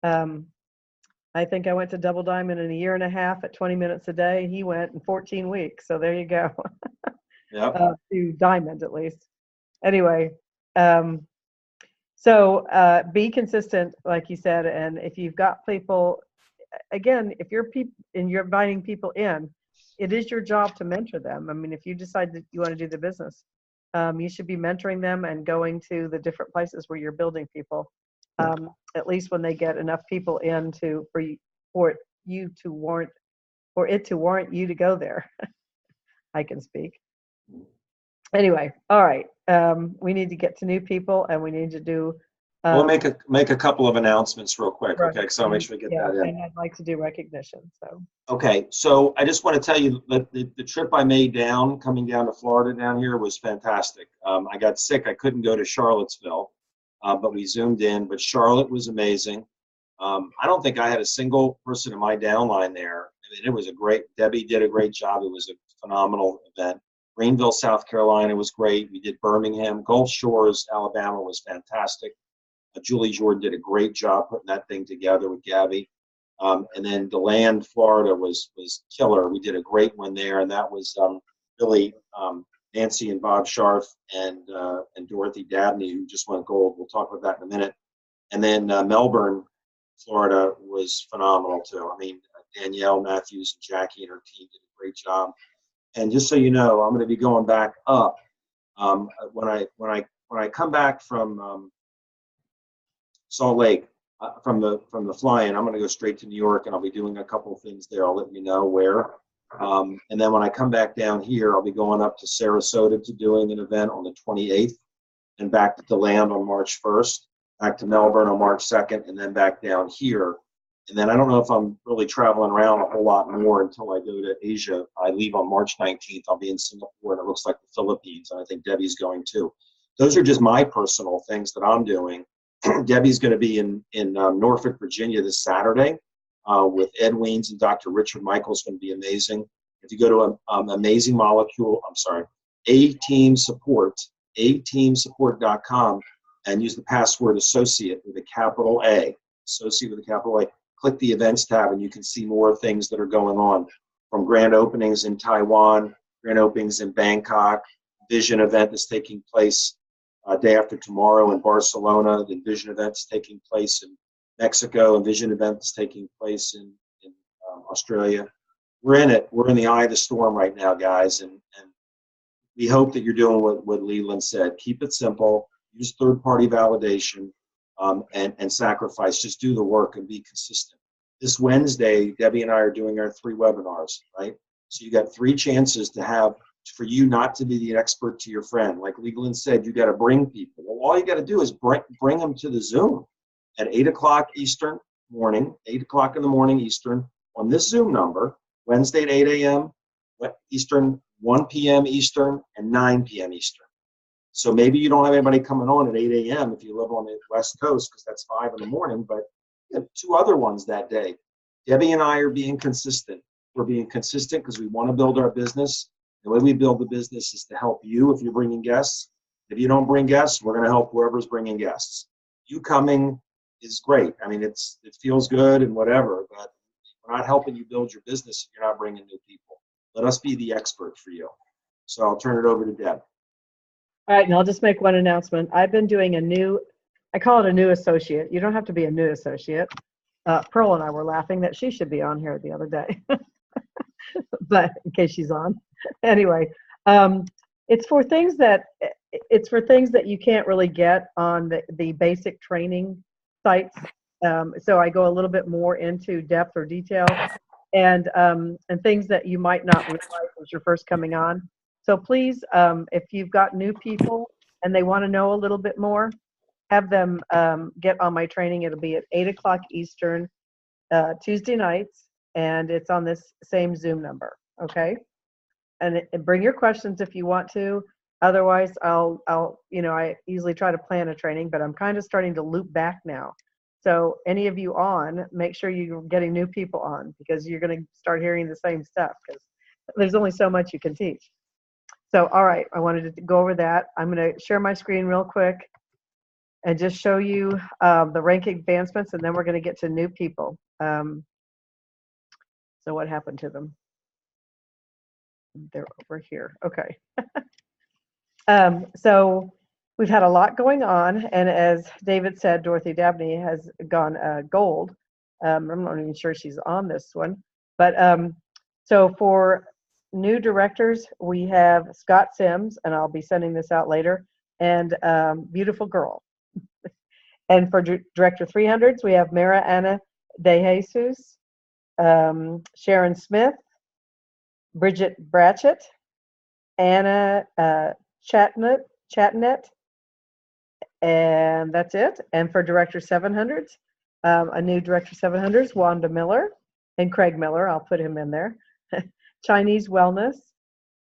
I think I went to Double Diamond in a year and a half at 20 minutes a day. He went in 14 weeks. So there you go. Yep. To Diamond, at least. Anyway, so be consistent, like you said, and if you've got people, again, if you're you're inviting people in, it is your job to mentor them. I mean, if you decide that you want to do the business, you should be mentoring them and going to the different places where you're building people. At least when they get enough people in for it to warrant you to go there. I can speak. Anyway, all right. We need to get to new people, and we need to do. We'll make a couple of announcements real quick, right, okay? Because I'll make sure we get yeah, that in. and I'd like to do recognition. So. Okay, so I just want to tell you that the trip I made coming down to Florida down here was fantastic. I got sick. I couldn't go to Charlottesville, but we zoomed in. But Charlotte was amazing. I don't think I had a single person in my downline there. I mean, it was Debbie did a great job. It was a phenomenal event. Greenville, South Carolina was great. We did Birmingham. Gulf Shores, Alabama was fantastic. Julie Jordan did a great job putting that thing together with Gabby. And then DeLand, Florida was killer. We did a great one there, and that was really Nancy and Bob Scharf and Dorothy Dabney, who just won gold. We'll talk about that in a minute. And then Melbourne, Florida was phenomenal too. I mean, Danielle Matthews and Jackie and her team did a great job. And just so you know, I'm going to be going back up when I come back from Salt Lake. From the fly-in, I'm going to go straight to New York, and I'll be doing a couple of things there. I'll let you know where. And then when I come back down here, I'll be going up to Sarasota to doing an event on the 28th, and back to DeLand on March 1st, back to Melbourne on March 2nd, and then back down here. And then I don't know if I'm really traveling around a whole lot more until I go to Asia. I leave on March 19th. I'll be in Singapore, and it looks like the Philippines, and I think Debbie's going too. Those are just my personal things that I'm doing. Debbie's going to be in Norfolk, Virginia this Saturday with Ed Weens and Dr. Richard Michael's going to be amazing. If you go to Amazing Molecule, ateamsupport.com and use the password associate with a capital A, click the events tab and you can see more things that are going on, from grand openings in Taiwan, grand openings in Bangkok, Vision event that's taking place day after tomorrow in Barcelona. The Vision event's taking place in Mexico, and Vision event's taking place in Australia. We're in it. We're in the eye of the storm right now, guys, and we hope that you're doing what Leland said. Keep it simple. Use third-party validation and sacrifice. Just do the work and be consistent. This Wednesday, Debbie and I are doing our 3 webinars, right? So you got 3 chances for you not to be the expert to your friend. Like Leland said, you got to bring people. Well, all you got to do is bring them to the Zoom at 8 o'clock Eastern morning, 8 o'clock in the morning Eastern, on this Zoom number, Wednesday at 8 a.m. Eastern, 1 p.m. Eastern, and 9 p.m. Eastern. So maybe you don't have anybody coming on at 8 a.m. if you live on the West Coast, because that's 5 in the morning, but you have 2 other ones that day. Debbie and I are being consistent. We're being consistent because we want to build our business. The way we build the business is to help you if you're bringing guests. If you don't bring guests, we're going to help whoever's bringing guests. You coming is great. I mean, it feels good and whatever, but we're not helping you build your business if you're not bringing new people. Let us be the expert for you. So I'll turn it over to Deb. All right, and I'll just make one announcement. I've been doing I call it a new associate. You don't have to be a new associate. Pearl and I were laughing that she should be on here the other day, but in case she's on. Anyway, it's for things that you can't really get on the basic training sites. So I go a little bit more into depth or detail, and things that you might not realize as you're first coming on. So please, if you've got new people and they want to know a little bit more, have them get on my training. It'll be at 8 o'clock Eastern, Tuesday nights, and it's on this same Zoom number, okay? And bring your questions if you want to. Otherwise, I usually try to plan a training, but I'm kind of starting to loop back now. So any of you on, make sure you're getting new people on, because you're going to start hearing the same stuff, because there's only so much you can teach. So, all right, I wanted to go over that. I'm going to share my screen real quick and just show you the rank advancements, and then we're going to get to new people. So what happened to them? They're over here. Okay. So we've had a lot going on, and as David said, Dorothy Dabney has gone gold. I'm not even sure she's on this one, but so for new directors, we have Scott Sims, and I'll be sending this out later, and Beautiful Girl. And for Director 300s, we have Mara Ana De Jesus, Sharon Smith, Bridget Bratchett, Anna Chatnet, and that's it. And for Director 700s, a new Director 700s, Wanda Miller, and Craig Miller, I'll put him in there. Chinese Wellness,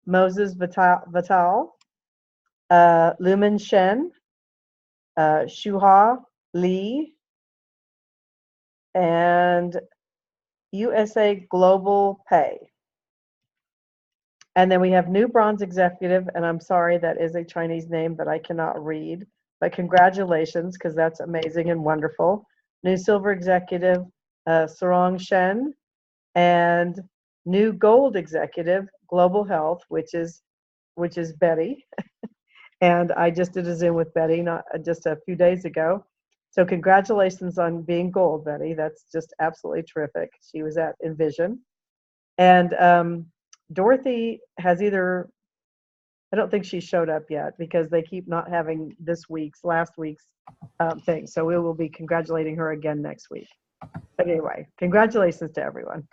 Moses Vital, Lumen Shen, Shuha Lee, and USA Global Pay. And then we have new bronze executive, and I'm sorry, that is a Chinese name that I cannot read, but congratulations, because that's amazing and wonderful. New silver executive, Sarong Shen, and new gold executive, Global Health, which is Betty. And I just did a Zoom with Betty just a few days ago. So congratulations on being gold, Betty. That's just absolutely terrific. She was at Envision. And Dorothy has I don't think she showed up yet, because they keep not having last week's thing. So we will be congratulating her again next week. But anyway, congratulations to everyone.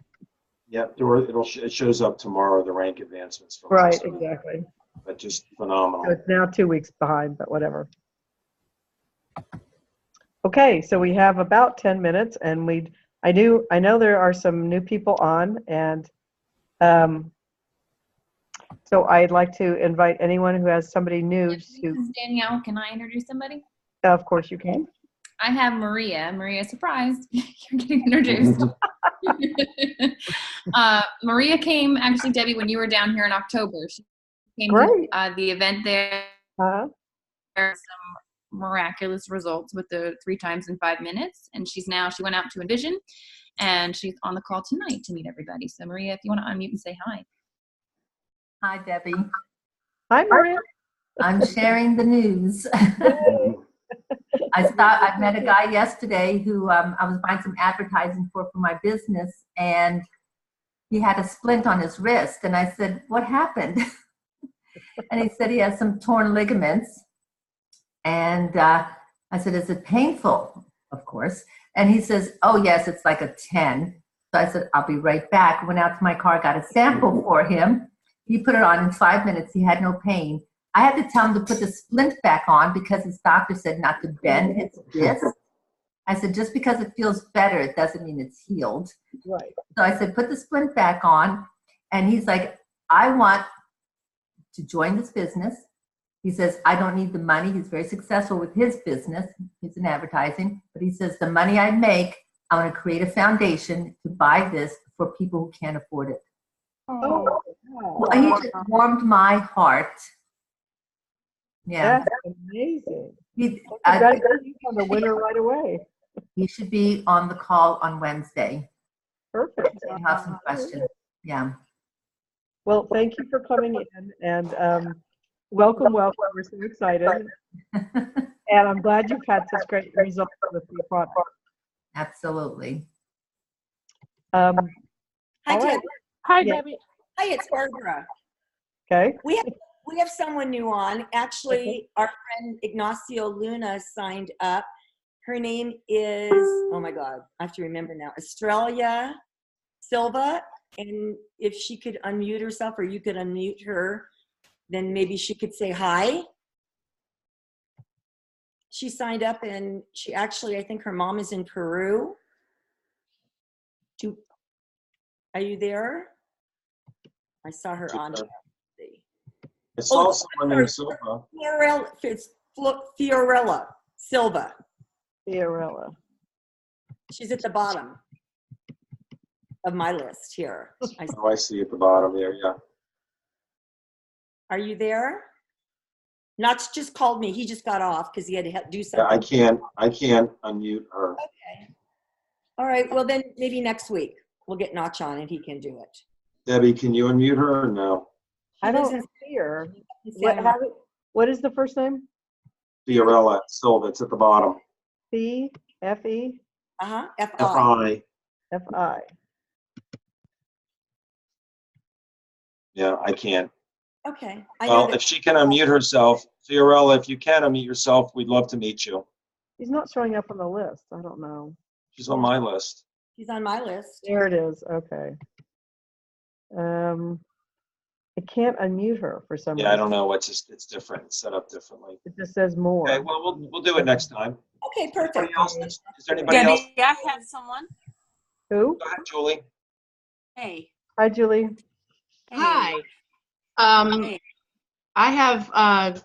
Yep, it shows up tomorrow, the rank advancements. From Right, exactly. But just phenomenal. So it's now 2 weeks behind, but whatever. Okay, so we have about 10 minutes, and I know there are some new people on, and so I'd like to invite anyone who has somebody new This is Danielle. Can I introduce somebody? Of course you can. I have Maria. Maria, surprise. You're getting introduced. Maria came, actually, Debbie, when you were down here in October. She came to the event there. Uh-huh. There are some miraculous results with the 3 times in 5 minutes. And she went out to Envision, and she's on the call tonight to meet everybody. So Maria, if you want to unmute and say hi. Hi, Debbie. Hi, Maria. I'm sharing the news. I met a guy yesterday who I was buying some advertising for my business, and he had a splint on his wrist. And I said, "What happened?" And he said he has some torn ligaments. And I said, "Is it painful?" Of course. And he says, "Oh, yes, it's like a 10. So I said, "I'll be right back." Went out to my car, got a sample for him. He put it on in 5 minutes. He had no pain. I had to tell him to put the splint back on because his doctor said not to bend his wrist. I said, just because it feels better, it doesn't mean it's healed. Right. So I said, put the splint back on. And he's like, I want to join this business. He says, I don't need the money. He's very successful with his business. He's in advertising. But he says, the money I make, I want to create a foundation to buy this for people who can't afford it. Oh, Well, he just warmed my heart. Yeah. That's amazing. I Congratulations on the winner right away. He should be on the call on Wednesday. Perfect. He'll have some questions. Yeah. Well, thank you for coming in, and welcome. We're so excited. And I'm glad you've had such great results with your product. Absolutely. Hi, all right. Deb. Hi, Yeah. Debbie. Hi, it's Barbara. Okay. We have someone new on. Actually, our friend Ignacio Luna signed up. Her name is, oh my God, I have to remember now, Estrella Silva. And if she could unmute herself, or you could unmute her, then maybe she could say hi. She signed up, and she actually, I think her mom is in Peru. Are you there? I saw her on. I saw someone named Silva. It's Fiorella Silva. Fiorella. She's at the bottom of my list here. I see at the bottom there, yeah. Are you there? Knott's just called me. He just got off because he had to do something. Yeah, I can't unmute her. Okay. All right. Well, then maybe next week we'll get Notch on and he can do it. Debbie, can you unmute her or no? I don't see her. What is the first name? Fiorella Silva. It's at the bottom. F-E? F-I. F-I. F-I. Yeah, I can't. Okay. Well, if she can unmute herself, Fiorella, if you can unmute yourself, we'd love to meet you. He's not showing up on the list. I don't know. She's on my list. He's on my list. There it is. Okay. I can't unmute her for some reason. Yeah, I don't know. It's different. It's set up differently. It just says more. Okay, well, we'll do it next time. Okay, perfect. Is there anybody else? Debbie, I have someone. Who? Go ahead, Julie. Hey. Hi, Julie. Hi. I have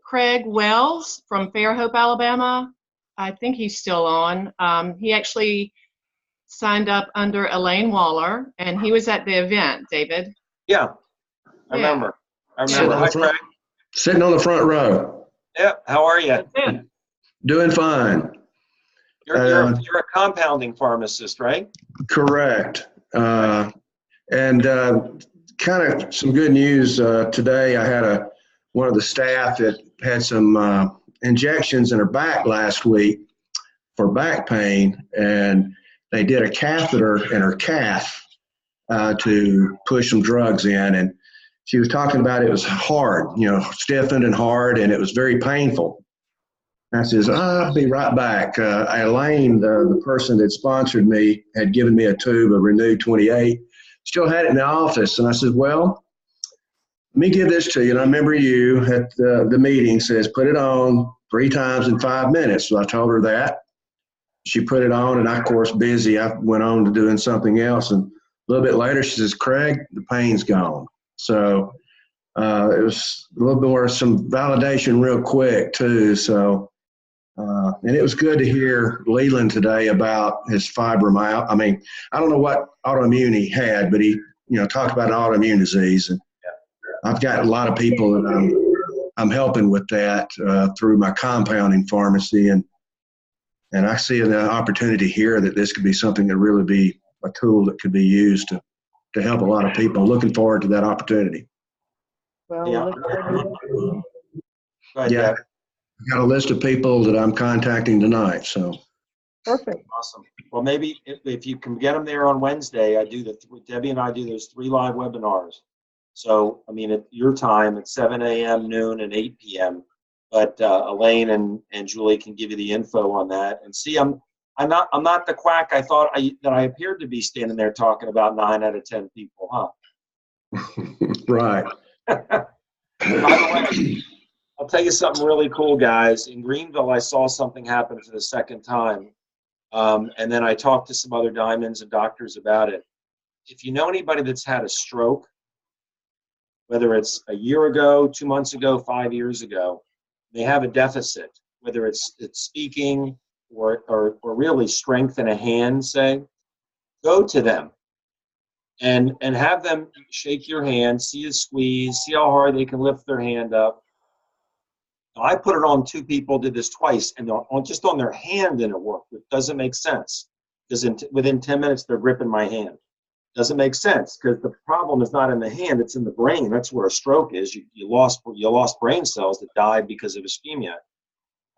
Craig Wells from Fairhope, Alabama. I think he's still on. He actually signed up under Elaine Waller, and he was at the event, David. Yeah, I remember. Hi, Craig. Sitting on the front row. Yeah, how are you? Doing fine. You're a compounding pharmacist, right? Correct. And kind of some good news today. I had one of the staff that had some injections in her back last week for back pain, and they did a catheter in her calf to push some drugs in, and she was talking about it was hard, stiffened and hard, and it was very painful. And I says, I'll be right back. Elaine, the person that sponsored me, had given me a tube of Renew 28. Still had it in the office. And I said, well, let me give this to you. And I remember you at the meeting says, put it on 3 times in 5 minutes. So I told her that. She put it on, and I, of course, busy. I went on to doing something else. And a little bit later, she says, Craig, the pain's gone. So it was a little bit more some validation real quick, too. So, and it was good to hear Leland today about his fibromyalgia. I mean, I don't know what autoimmune he had, but he, talked about an autoimmune disease. And I've got a lot of people that I'm helping with that through my compounding pharmacy. And I see an opportunity here that this could be something that really be a tool that could be used to help a lot of people. Looking forward to that opportunity. Well, Yeah. Go ahead, Yeah. Deb. I've got a list of people that I'm contacting tonight. So perfect. Awesome. Well, maybe if you can get them there on Wednesday, Debbie and I do those 3 live webinars. So, I mean, at your time, at 7 a.m., noon, and 8 p.m. But Elaine and Julie can give you the info on that. And see, I'm not the quack I thought that I appeared to be standing there talking about 9 out of 10 people, huh? Right. By the way, I'll tell you something really cool, guys. In Greenville, I saw something happen for the second time. And then I talked to some other diamonds and doctors about it. If you know anybody that's had a stroke, whether it's a year ago, 2 months ago, 5 years ago, they have a deficit, whether it's speaking or really strength in a hand, say, go to them. and have them shake your hand, see a squeeze, see how hard they can lift their hand up. Now, I put it on 2 people, did this twice, and just on their hand and it worked. It doesn't make sense because within 10 minutes they're gripping my hand. Doesn't make sense because the problem is not in the hand, it's in the brain. That's where a stroke is. You lost brain cells that died because of ischemia,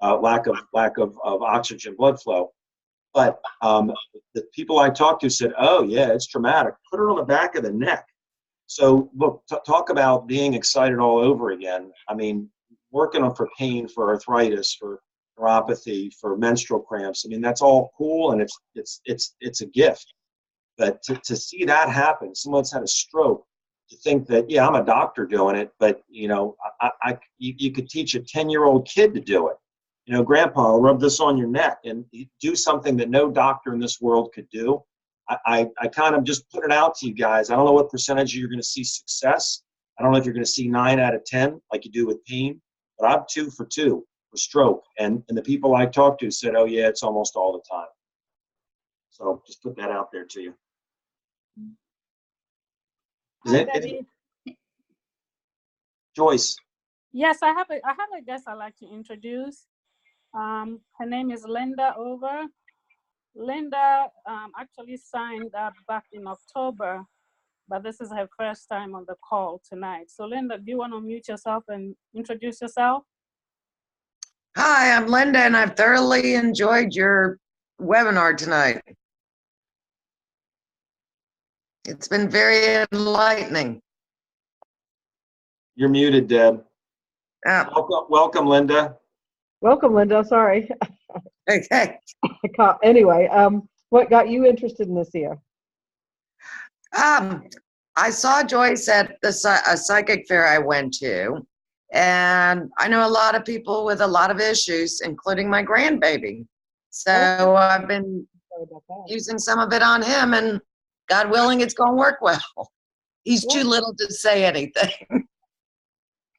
lack of oxygen blood flow. But the people I talked to said, oh yeah, it's traumatic. Put it on the back of the neck. So look, talk about being excited all over again. I mean, working on for pain, for arthritis, for neuropathy, for menstrual cramps. I mean, that's all cool and it's a gift. But to see that happen, someone's had a stroke, to think that, yeah, I'm a doctor doing it, but you could teach a 10-year-old kid to do it. Grandpa, I'll rub this on your neck and do something that no doctor in this world could do. I kind of just put it out to you guys. I don't know what percentage you're going to see success. I don't know if you're going to see 9 out of 10 like you do with pain, but I'm 2 for 2 for stroke. And the people I talked to said, oh yeah, it's almost all the time. So just put that out there to you. Joyce. Yes, I have a guest I'd like to introduce. Her name is Linda Over. Linda actually signed up back in October, but this is her first time on the call tonight. So Linda, do you want to mute yourself and introduce yourself? Hi, I'm Linda, and I've thoroughly enjoyed your webinar tonight. It's been very enlightening. You're muted, Deb. Welcome, Linda. Welcome, Linda. Sorry. Okay. Anyway, what got you interested in this year? I saw Joyce at a psychic fair I went to, and I know a lot of people with a lot of issues, including my grandbaby. So I've been using some of it on him, and God willing, it's going to work well. He's too little to say anything.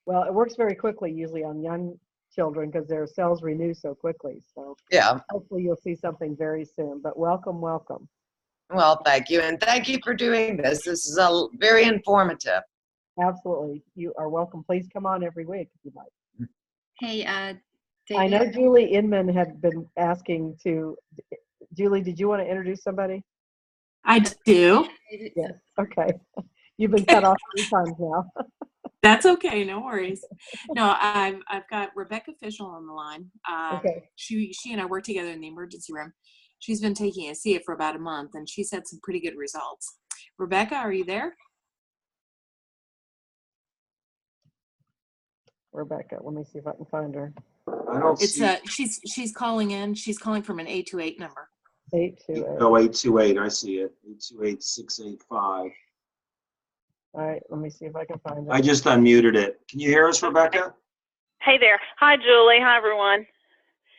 Well, it works very quickly usually on young children because their cells renew so quickly. So yeah, hopefully you'll see something very soon. But welcome. Well, thank you, and thank you for doing this. This is very informative. Absolutely, you are welcome. Please come on every week if you'd like. Hey, David. I know Julie Inman had been asking to. Julie, did you want to introduce somebody? I do. Yes. Okay. You've been cut off 3 times now. That's okay, no worries. No, I've got Rebecca Fischel on the line. Okay. She and I work together in the emergency room. She's been taking ASEA for about a month, and she's had some pretty good results. Rebecca, are you there? Rebecca, let me see if I can find her. I don't see. She's calling in. She's calling from an 828 number. 828. Oh, 828. I see it. 828-685. All right, let me see if I can find it. I just unmuted it. Can you hear us, Rebecca? Hey there. Hi, Julie. Hi, everyone.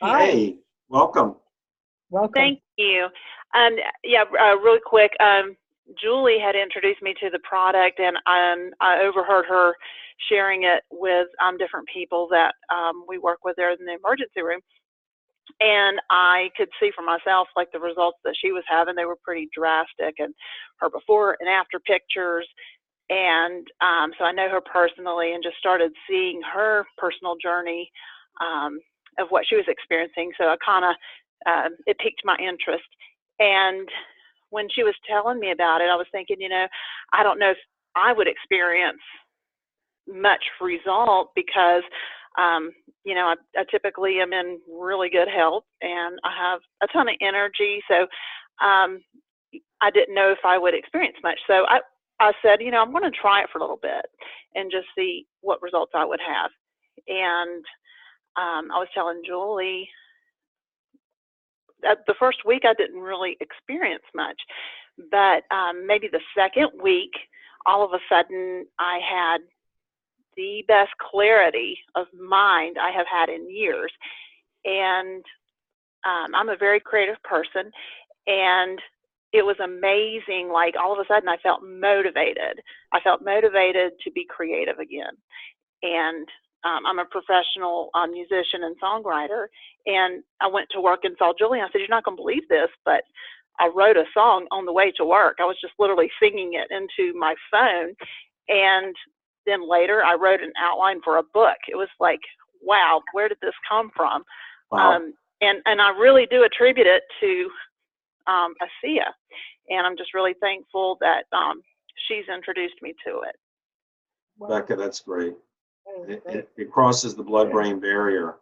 Hey, welcome. Welcome. Thank you. Really quick. Julie had introduced me to the product, and I overheard her sharing it with different people that we work with there in the emergency room. And I could see for myself, like the results that she was having, they were pretty drastic, and her before and after pictures. And so I know her personally and just started seeing her personal journey of what she was experiencing. So I kind of, it piqued my interest. And when she was telling me about it, I was thinking, I don't know if I would experience much result because, I typically am in really good health and I have a ton of energy. So I didn't know if I would experience much. So I said, I'm going to try it for a little bit and just see what results I would have. And I was telling Julie that the first week I didn't really experience much, but maybe the second week, all of a sudden I had the best clarity of mind I have had in years. And I'm a very creative person, and it was amazing. Like all of a sudden I felt motivated. I felt motivated to be creative again. And I'm a professional musician and songwriter. And I went to work and saw Julie. I said, you're not going to believe this, but I wrote a song on the way to work. I was just literally singing it into my phone. And then later I wrote an outline for a book. It was like, wow, where did this come from? Wow. And I really do attribute it to ASEA. And I'm just really thankful that she's introduced me to it. Becca, that's great. It crosses the blood-brain barrier,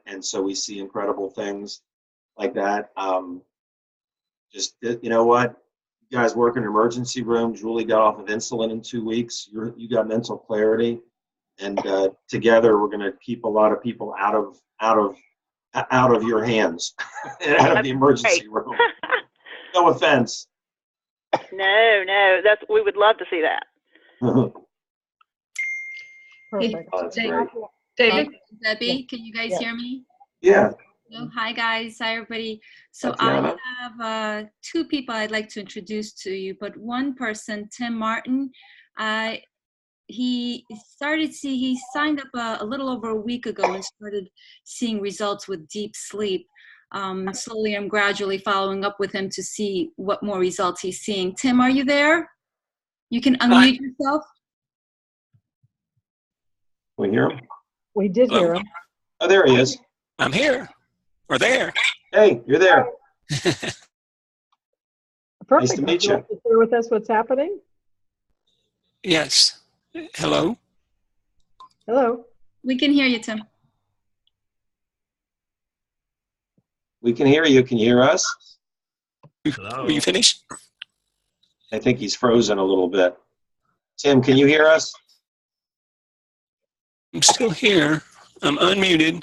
and so we see incredible things like that. Just, you know what? You guys work in an emergency room. Julie got off of insulin in 2 weeks. You got mental clarity, and together we're going to keep a lot of people out of your hands and out of the emergency room. No offense. No, we would love to see that. Perfect. Oh, that's great. David, Debbie, can you guys hear me? Yeah. Hello. Hi guys, hi everybody. So Tatiana. I have two people I'd like to introduce to you, but one person, Tim Martin, he signed up a little over a week ago and started seeing results with deep sleep. Slowly I'm gradually following up with him to see what more results he's seeing. Tim, are you there? You can unmute yourself. We hear him? We did hear him. Oh, there he is. I'm here. Or there. Hey, you're there. Perfect. Nice to meet Would you. like to share with us what's happening? Yes. Hello. Hello. We can hear you, Tim. We can hear you. Can you hear us? Hello. Are you finished? I think he's frozen a little bit. Tim, can you hear us? I'm still here. I'm unmuted.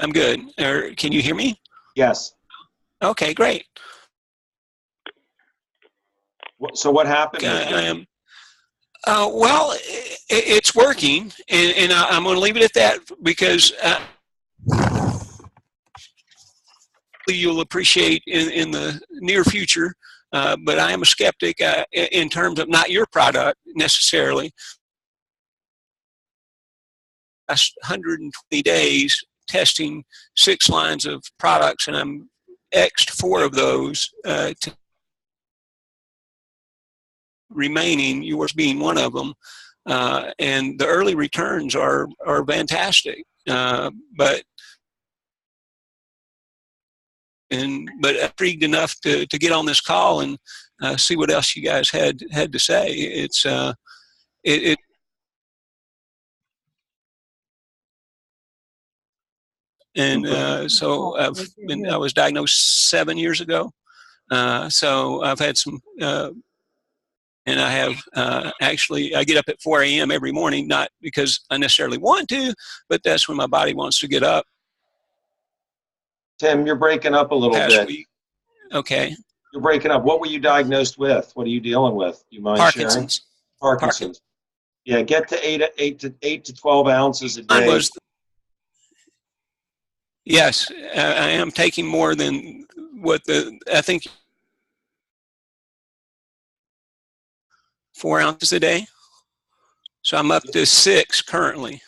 I'm good. Can you hear me? Yes. Okay, great. So what happened? I am. Well, it's working, and I'm going to leave it at that because you'll appreciate in the near future. But I am a skeptic in terms of not your product necessarily. Last 120 days testing 6 lines of products, and I'm X'd 4 of those to remaining, yours being one of them. And the early returns are fantastic. But intrigued enough to get on this call and see what else you guys had to say. It's and so I was diagnosed 7 years ago. So I've had some, and I have actually, I get up at 4 a.m. every morning, not because I necessarily want to, but that's when my body wants to get up. Tim, you're breaking up a little bit. Week. Okay. You're breaking up. What were you diagnosed with? What are you dealing with? Do you mind Parkinson's. sharing? Parkinson's. Yeah, get to 8 to 12 ounces a day. Yes, I am taking more than what I think 4 ounces a day. So I'm up to 6 currently.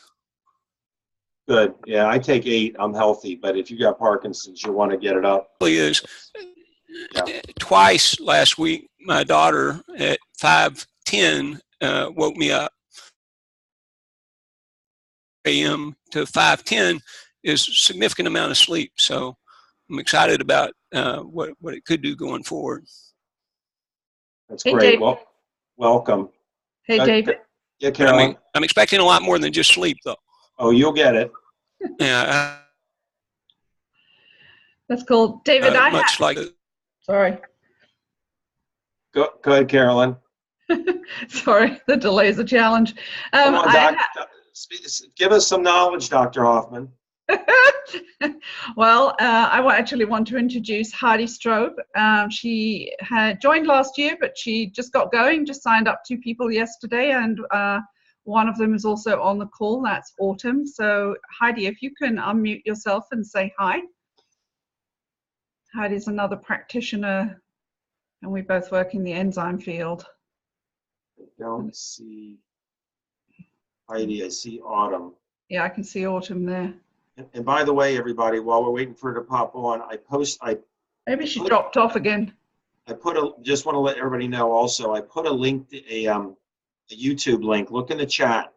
Good. Yeah, I take 8. I'm healthy, but if you got Parkinson's, you want to get it up. It is. Yeah. Twice last week, my daughter at 5:10 woke me up. A.m. to 5:10 is a significant amount of sleep. So I'm excited about what it could do going forward. That's great. Well, welcome. Hey, David. Yeah, Carolyn. I'm expecting a lot more than just sleep, though. Oh, you'll get it. Yeah. That's cool. David, sorry. Go ahead, Carolyn. Sorry, the delay is a challenge. Come on, give us some knowledge, Dr. Hoffman. Well, I actually want to introduce Heidi Strobe. She had joined last year, but she just got going, just signed up 2 people yesterday, and one of them is also on the call. That's Autumn. So Heidi, if you can unmute yourself and say hi. Heidi's another practitioner, and we both work in the enzyme field. I don't see Heidi. I see Autumn. Yeah, I can see Autumn there. And by the way, everybody, while we're waiting for her to pop on, Maybe she dropped off again. just want to let everybody know also, I put a link, a YouTube link. Look in the chat.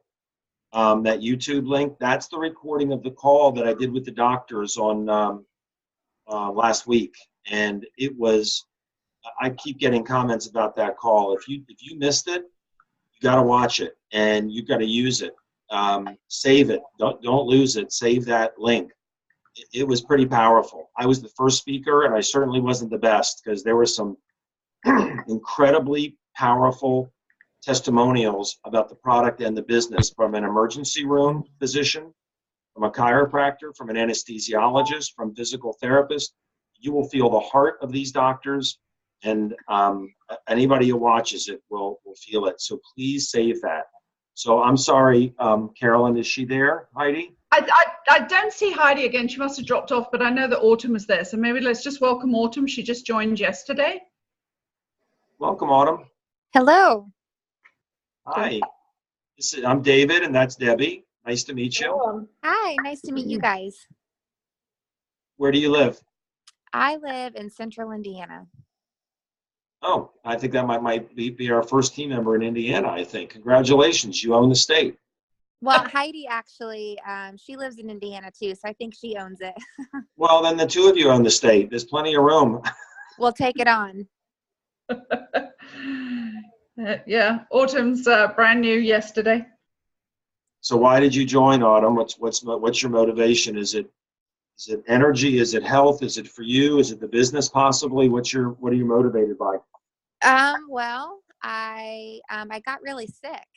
That YouTube link, that's the recording of the call that I did with the doctors on last week. And it was, I keep getting comments about that call. If you missed it, you got to watch it and you've got to use it. Save it. Don't lose it. Save that link. It was pretty powerful. I was the first speaker, and I certainly wasn't the best because there were some incredibly powerful testimonials about the product and the business from an emergency room physician, from a chiropractor, from an anesthesiologist, from physical therapist. You will feel the heart of these doctors, and anybody who watches it will feel it. So please save that. So I'm sorry, Carolyn, is she there, Heidi? I don't see Heidi again. She must have dropped off, but I know that Autumn was there. So maybe let's just welcome Autumn. She just joined yesterday. Welcome, Autumn. Hello. Hi. I'm David, and that's Debbie. Nice to meet you. Hi, nice to meet you guys. Where do you live? I live in central Indiana. Oh, I think that might be our first team member in Indiana, I think. Congratulations, you own the state. Well, Heidi actually, she lives in Indiana too, so I think she owns it. Well, then the two of you own the state. There's plenty of room. We'll take it on. Yeah, Autumn's brand new yesterday. So why did you join, Autumn? What's your motivation? Is it energy? Is it health? Is it for you? Is it the business possibly? What are you motivated by? Well, I got really sick,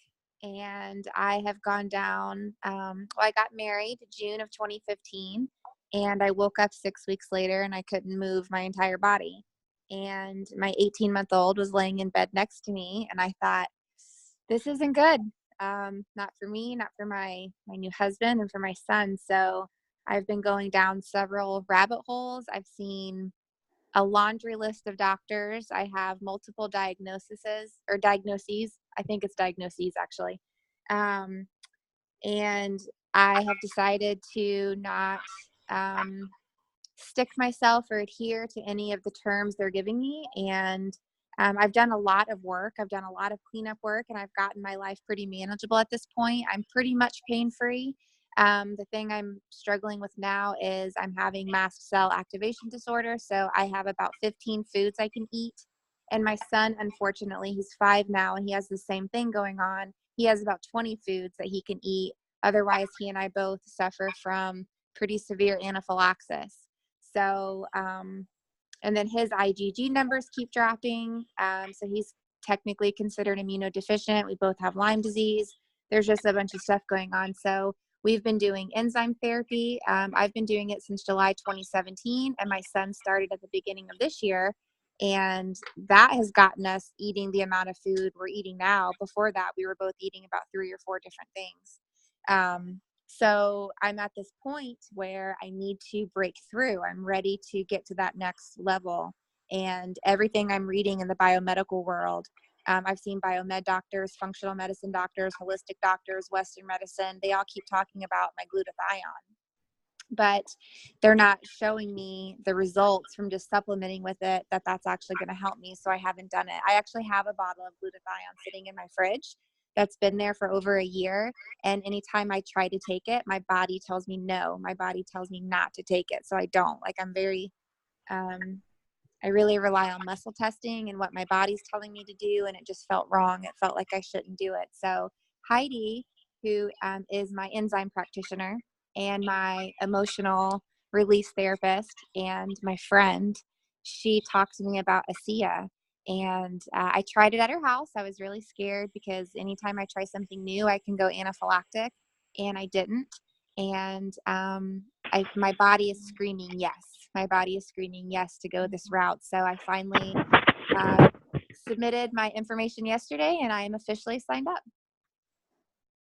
and I have gone down. I got married June of 2015, and I woke up 6 weeks later, and I couldn't move my entire body. And my 18-month-old was laying in bed next to me, and I thought, this isn't good. Not for me, not for my new husband, and for my son. So I've been going down several rabbit holes. I've seen a laundry list of doctors. I have multiple diagnoses. I think it's diagnoses, actually. And I have decided to not stick myself or adhere to any of the terms they're giving me. And I've done a lot of work. I've done a lot of cleanup work, and I've gotten my life pretty manageable at this point. I'm pretty much pain-free. The thing I'm struggling with now is I'm having mast cell activation disorder. So I have about 15 foods I can eat. And my son, unfortunately, he's 5 now, and he has the same thing going on. He has about 20 foods that he can eat. Otherwise, he and I both suffer from pretty severe anaphylaxis. So, and then his IgG numbers keep dropping. So he's technically considered immunodeficient. We both have Lyme disease. There's just a bunch of stuff going on. So we've been doing enzyme therapy. I've been doing it since July 2017, and my son started at the beginning of this year. And that has gotten us eating the amount of food we're eating now. Before that, we were both eating about 3 or 4 different things. So I'm at this point where I need to break through. I'm ready to get to that next level. And everything I'm reading in the biomedical world, I've seen biomed doctors, functional medicine doctors, holistic doctors, Western medicine. They all keep talking about my glutathione, but they're not showing me the results from just supplementing with it, that's actually going to help me. So I haven't done it. I actually have a bottle of glutathione sitting in my fridge that's been there for over a year. And anytime I try to take it, my body tells me no. My body tells me not to take it. So I don't. Like, I'm very, I really rely on muscle testing and what my body's telling me to do. And it just felt wrong. It felt like I shouldn't do it. So Heidi, who is my enzyme practitioner and my emotional release therapist and my friend, she talked to me about ASEA. And I tried it at her house. I was really scared because anytime I try something new, I can go anaphylactic, and I didn't. And my body is screaming yes. My body is screaming yes to go this route. So I finally submitted my information yesterday, and I am officially signed up.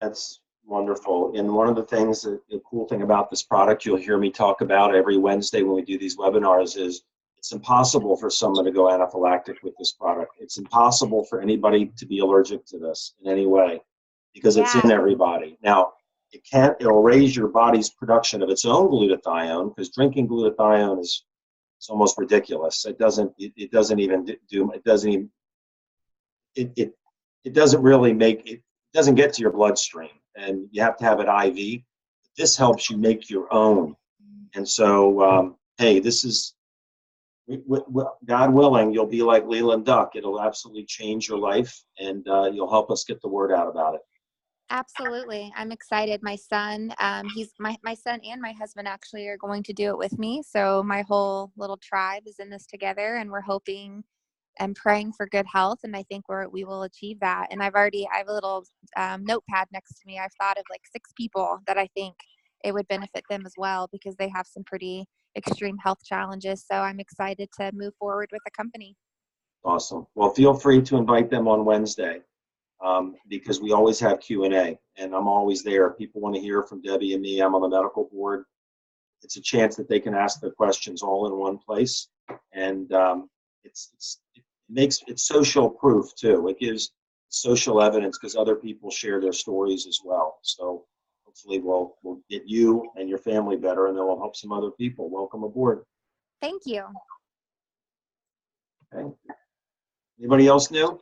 That's wonderful. And one of the things, the cool thing about this product you'll hear me talk about every Wednesday when we do these webinars is it's impossible for someone to go anaphylactic with this product. It's impossible for anybody to be allergic to this in any way because it's in everybody. Now, it'll raise your body's production of its own glutathione, because drinking glutathione is it's almost ridiculous. It doesn't get to your bloodstream, and you have to have it IV. This helps you make your own. And so, hey, this is, God willing, you'll be like Leland Duyck. It'll absolutely change your life, and you'll help us get the word out about it. Absolutely. I'm excited. My son, my son and my husband actually are going to do it with me. So my whole little tribe is in this together, and we're hoping and praying for good health. And I think we will achieve that. And I have a little notepad next to me. I've thought of like 6 people that I think it would benefit them as well, because they have some pretty extreme health challenges. So I'm excited to move forward with the company. Awesome. Well, feel free to invite them on Wednesday. Because we always have Q&A, and I'm always there. People want to hear from Debbie and me. I'm on the medical board. It's a chance that they can ask their questions all in one place, and it's social proof too. It gives social evidence because other people share their stories as well. So hopefully we'll get you and your family better, and then we'll help some other people. Welcome aboard. Thank you. Okay. Anybody else new?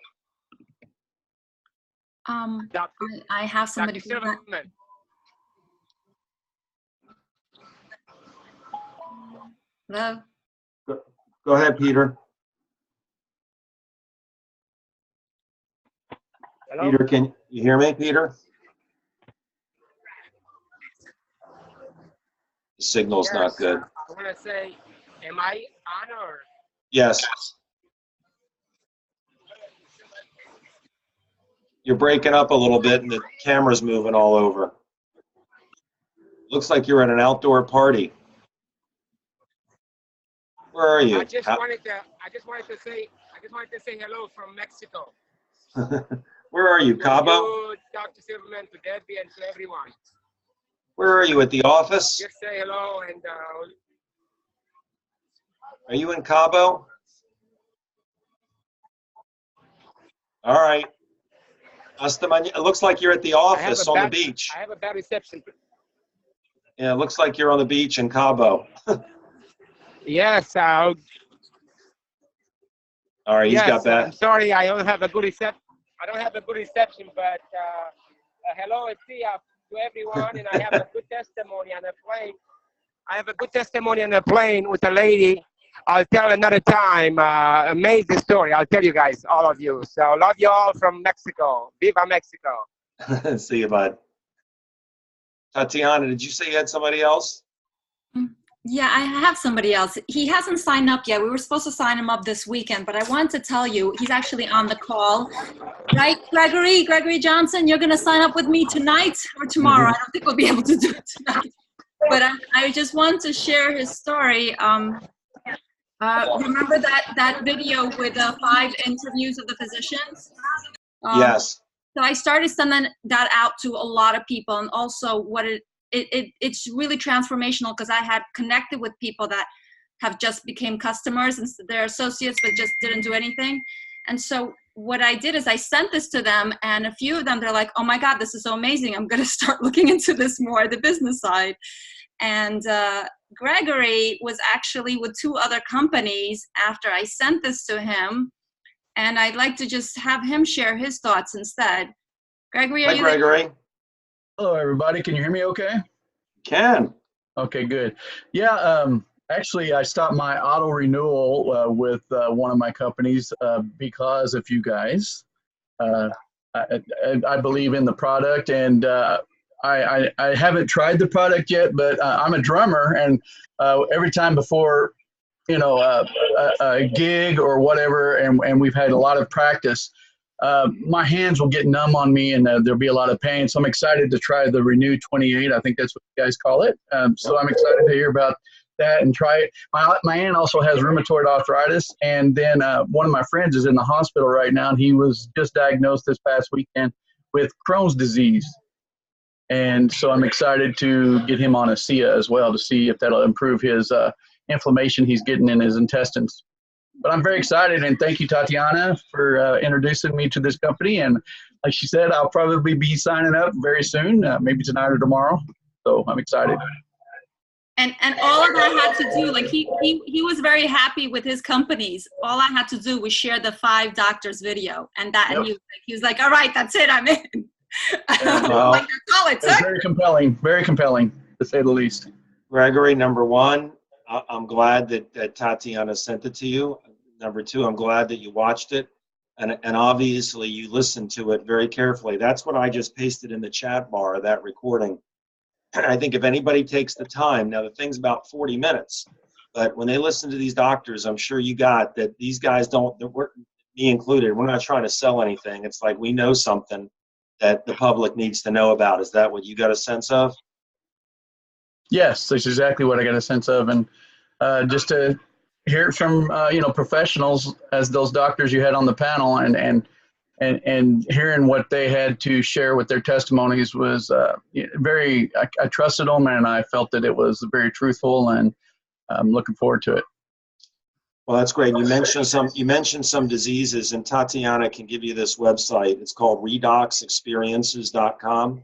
I have somebody. Hello. Go ahead, Peter. Hello? Peter, can you hear me, Peter? The signal's not good. I want to say, am I on or? Yes. You're breaking up a little bit, and the camera's moving all over. Looks like you're at an outdoor party. Where are you? I just wanted to say hello from Mexico. Where are you, Cabo? To Dr. Silverman, to Debbie, and to everyone. Where are you, at the office? Just say hello, and Are you in Cabo? All right. It looks like you're at the office on the beach. I have a bad reception. Yeah, it looks like you're on the beach in Cabo. Yes. All right, he's got that. I'm sorry, I don't have a good reception. But hello and see ya to everyone. And I have a good testimony on the plane. With a lady. I'll tell another time. Amazing story. I'll tell you guys, all of you. So love you all from Mexico. Viva Mexico. See you, bud. Tatiana, did you say you had somebody else? Yeah, I have somebody else. He hasn't signed up yet. We were supposed to sign him up this weekend, but I wanted to tell you, he's actually on the call. Right, Gregory? Gregory Johnson, you're going to sign up with me tonight or tomorrow? I don't think we'll be able to do it tonight. But I just want to share his story. Remember that video with 5 interviews of the physicians? Yes. So I started sending that out to a lot of people, and also it's really transformational because I had connected with people that have just became customers and they're associates but just didn't do anything. And so what I did is I sent this to them, and a few of them, they're like, oh my God, this is so amazing. I'm going to start looking into this more, the business side. And Gregory was actually with 2 other companies after I sent this to him. And I'd like to just have him share his thoughts instead. Gregory, are you there? Gregory. Hello, everybody. Can you hear me okay? Can. Okay, good. Yeah, actually, I stopped my auto renewal with one of my companies because of you guys. I believe in the product, and I haven't tried the product yet, but I'm a drummer, and every time before, a gig or whatever, and we've had a lot of practice, my hands will get numb on me, and there'll be a lot of pain. So I'm excited to try the Renew 28. I think that's what you guys call it. So I'm excited to hear about that and try it. My aunt also has rheumatoid arthritis, and then one of my friends is in the hospital right now, and he was just diagnosed this past weekend with Crohn's disease. And so I'm excited to get him on a SIA as well to see if that'll improve his inflammation he's getting in his intestines. But I'm very excited, and thank you, Tatiana, for introducing me to this company. And like she said, I'll probably be signing up very soon, maybe tonight or tomorrow. So I'm excited. And all that I had to do, like he was very happy with his companies. All I had to do was share the 5 doctors video, and that, and he was like, all right, that's it, I'm in. Well, Like, that's all it It was took. very compelling, to say the least. Gregory, number one, I'm glad that Tatiana sent it to you. Number two, I'm glad that you watched it. And obviously you listened to it very carefully. That's what I just pasted in the chat bar, that recording. And I think if anybody takes the time, now the thing's about 40 minutes, but when they listen to these doctors, I'm sure you got that these guys don't, me included, we're not trying to sell anything. It's like we know something that the public needs to know about. Is that what you got a sense of? Yes, that's exactly what I got a sense of. And just to hear it from, professionals as those doctors you had on the panel, and hearing what they had to share with their testimonies was I trusted them, and I felt that it was very truthful, and I'm looking forward to it. Well, that's great. You mentioned some diseases, and Tatiana can give you this website. It's called redoxexperiences.com.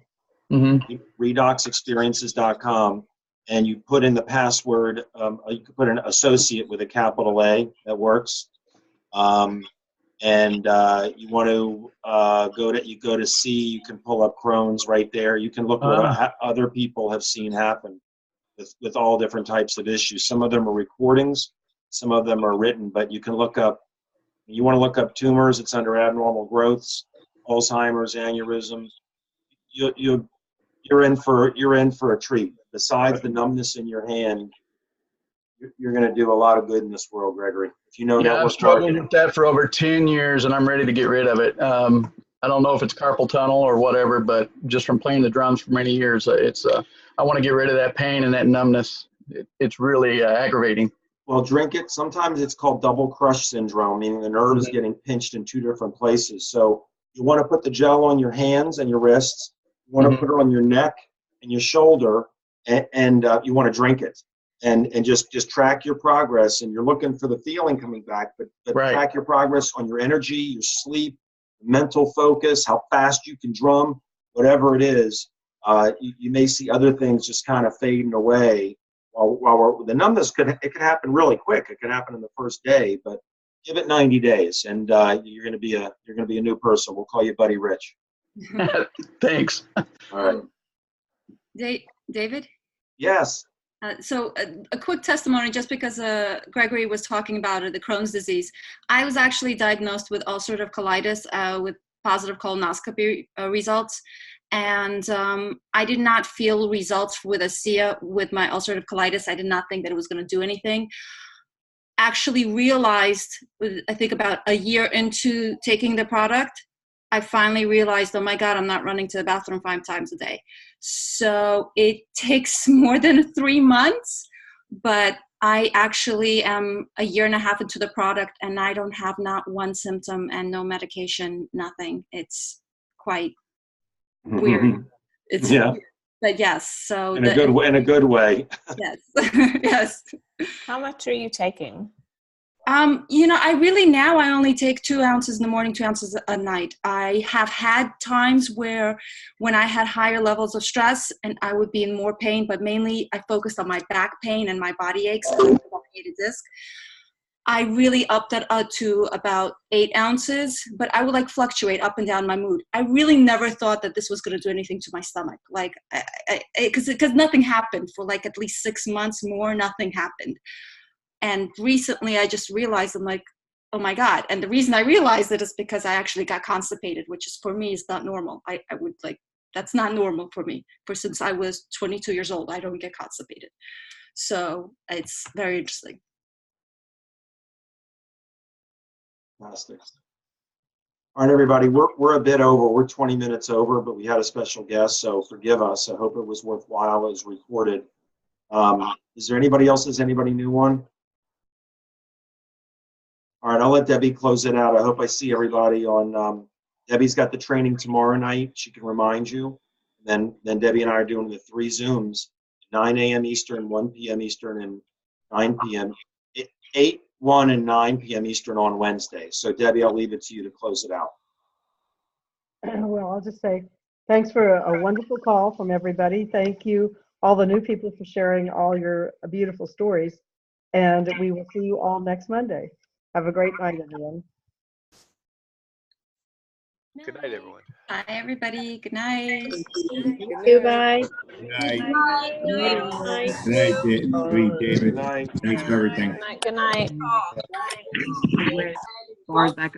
Mm-hmm. redoxexperiences.com, and you put in the password. You could put an associate with a capital A. That works. And you want to go to C. You can pull up Crohn's right there. You can look what other people have seen happen with all different types of issues. Some of them are recordings, some of them are written, but you can look up. You want to look up tumors. It's under abnormal growths, Alzheimer's, aneurysm. You're in for a treat. Besides the numbness in your hand, you're going to do a lot of good in this world, Gregory. If you know Yeah, I've struggled with that for over 10 years, and I'm ready to get rid of it. I don't know if it's carpal tunnel or whatever, but just from playing the drums for many years, I want to get rid of that pain and that numbness. It's really aggravating. Well, drink it. Sometimes it's called double crush syndrome, meaning the nerve is getting pinched in 2 different places. So you want to put the gel on your hands and your wrists. You want to put it on your neck and your shoulder, and you want to drink it. And just track your progress, and you're looking for the feeling coming back, but track your progress on your energy, your sleep, mental focus, how fast you can drum, whatever it is. You may see other things just kind of fading away. While the numbness could happen really quick. It could happen in the first day, but give it 90 days, and you're going to be a new person. We'll call you Buddy Rich. Thanks. All right. David? Yes. So a quick testimony, just because Gregory was talking about the Crohn's disease. I was actually diagnosed with ulcerative colitis with positive colonoscopy results. And I did not feel results with a SIA with my ulcerative colitis. I did not think that it was going to do anything. Actually realized, I think about a year into taking the product, I finally realized, oh my God, I'm not running to the bathroom 5 times a day. So it takes more than 3 months, but I actually am a year and a half into the product, and I don't have not one symptom and no medication, nothing. It's quite weird. It's weird. But yes, so in a good way. Yes. Yes. How much are you taking? I really now I only take 2 ounces in the morning, 2 ounces at night. I have had times where when I had higher levels of stress and I would be in more pain, but mainly I focused on my back pain and my body aches and herniated disc. I really upped it to about 8 ounces, but I would fluctuate up and down my mood. I really never thought that this was going to do anything to my stomach, because nothing happened for at least 6 months more. Nothing happened, and recently I just realized I'm like, oh my God! And the reason I realized it is because I actually got constipated, which is for me is not normal. I would that's not normal for me. Since I was 22 years old, I don't get constipated, so it's very interesting. Fantastic. All right, everybody, we're a bit over. We're 20 minutes over, but we had a special guest, so forgive us. I hope it was worthwhile. It was recorded. Is there anybody else? Is anybody new on? All right, I'll let Debbie close it out. I hope I see everybody on. Debbie's got the training tomorrow night. She can remind you. Then Debbie and I are doing the 3 Zooms, 9 a.m. Eastern, 1 p.m. Eastern, and 9 p.m. 8, 1, and 9 p.m. Eastern on Wednesday. So, Debbie, I'll leave it to you to close it out. Well, I'll just say thanks for a wonderful call from everybody. Thank you all the new people for sharing all your beautiful stories. And we will see you all next Monday. Have a great night, everyone. Good night, everyone. Bye, everybody. Good night. Thank you. Bye. Good night. Good night. Good night, David. Good night. Thanks for everything. Good night. Bars back.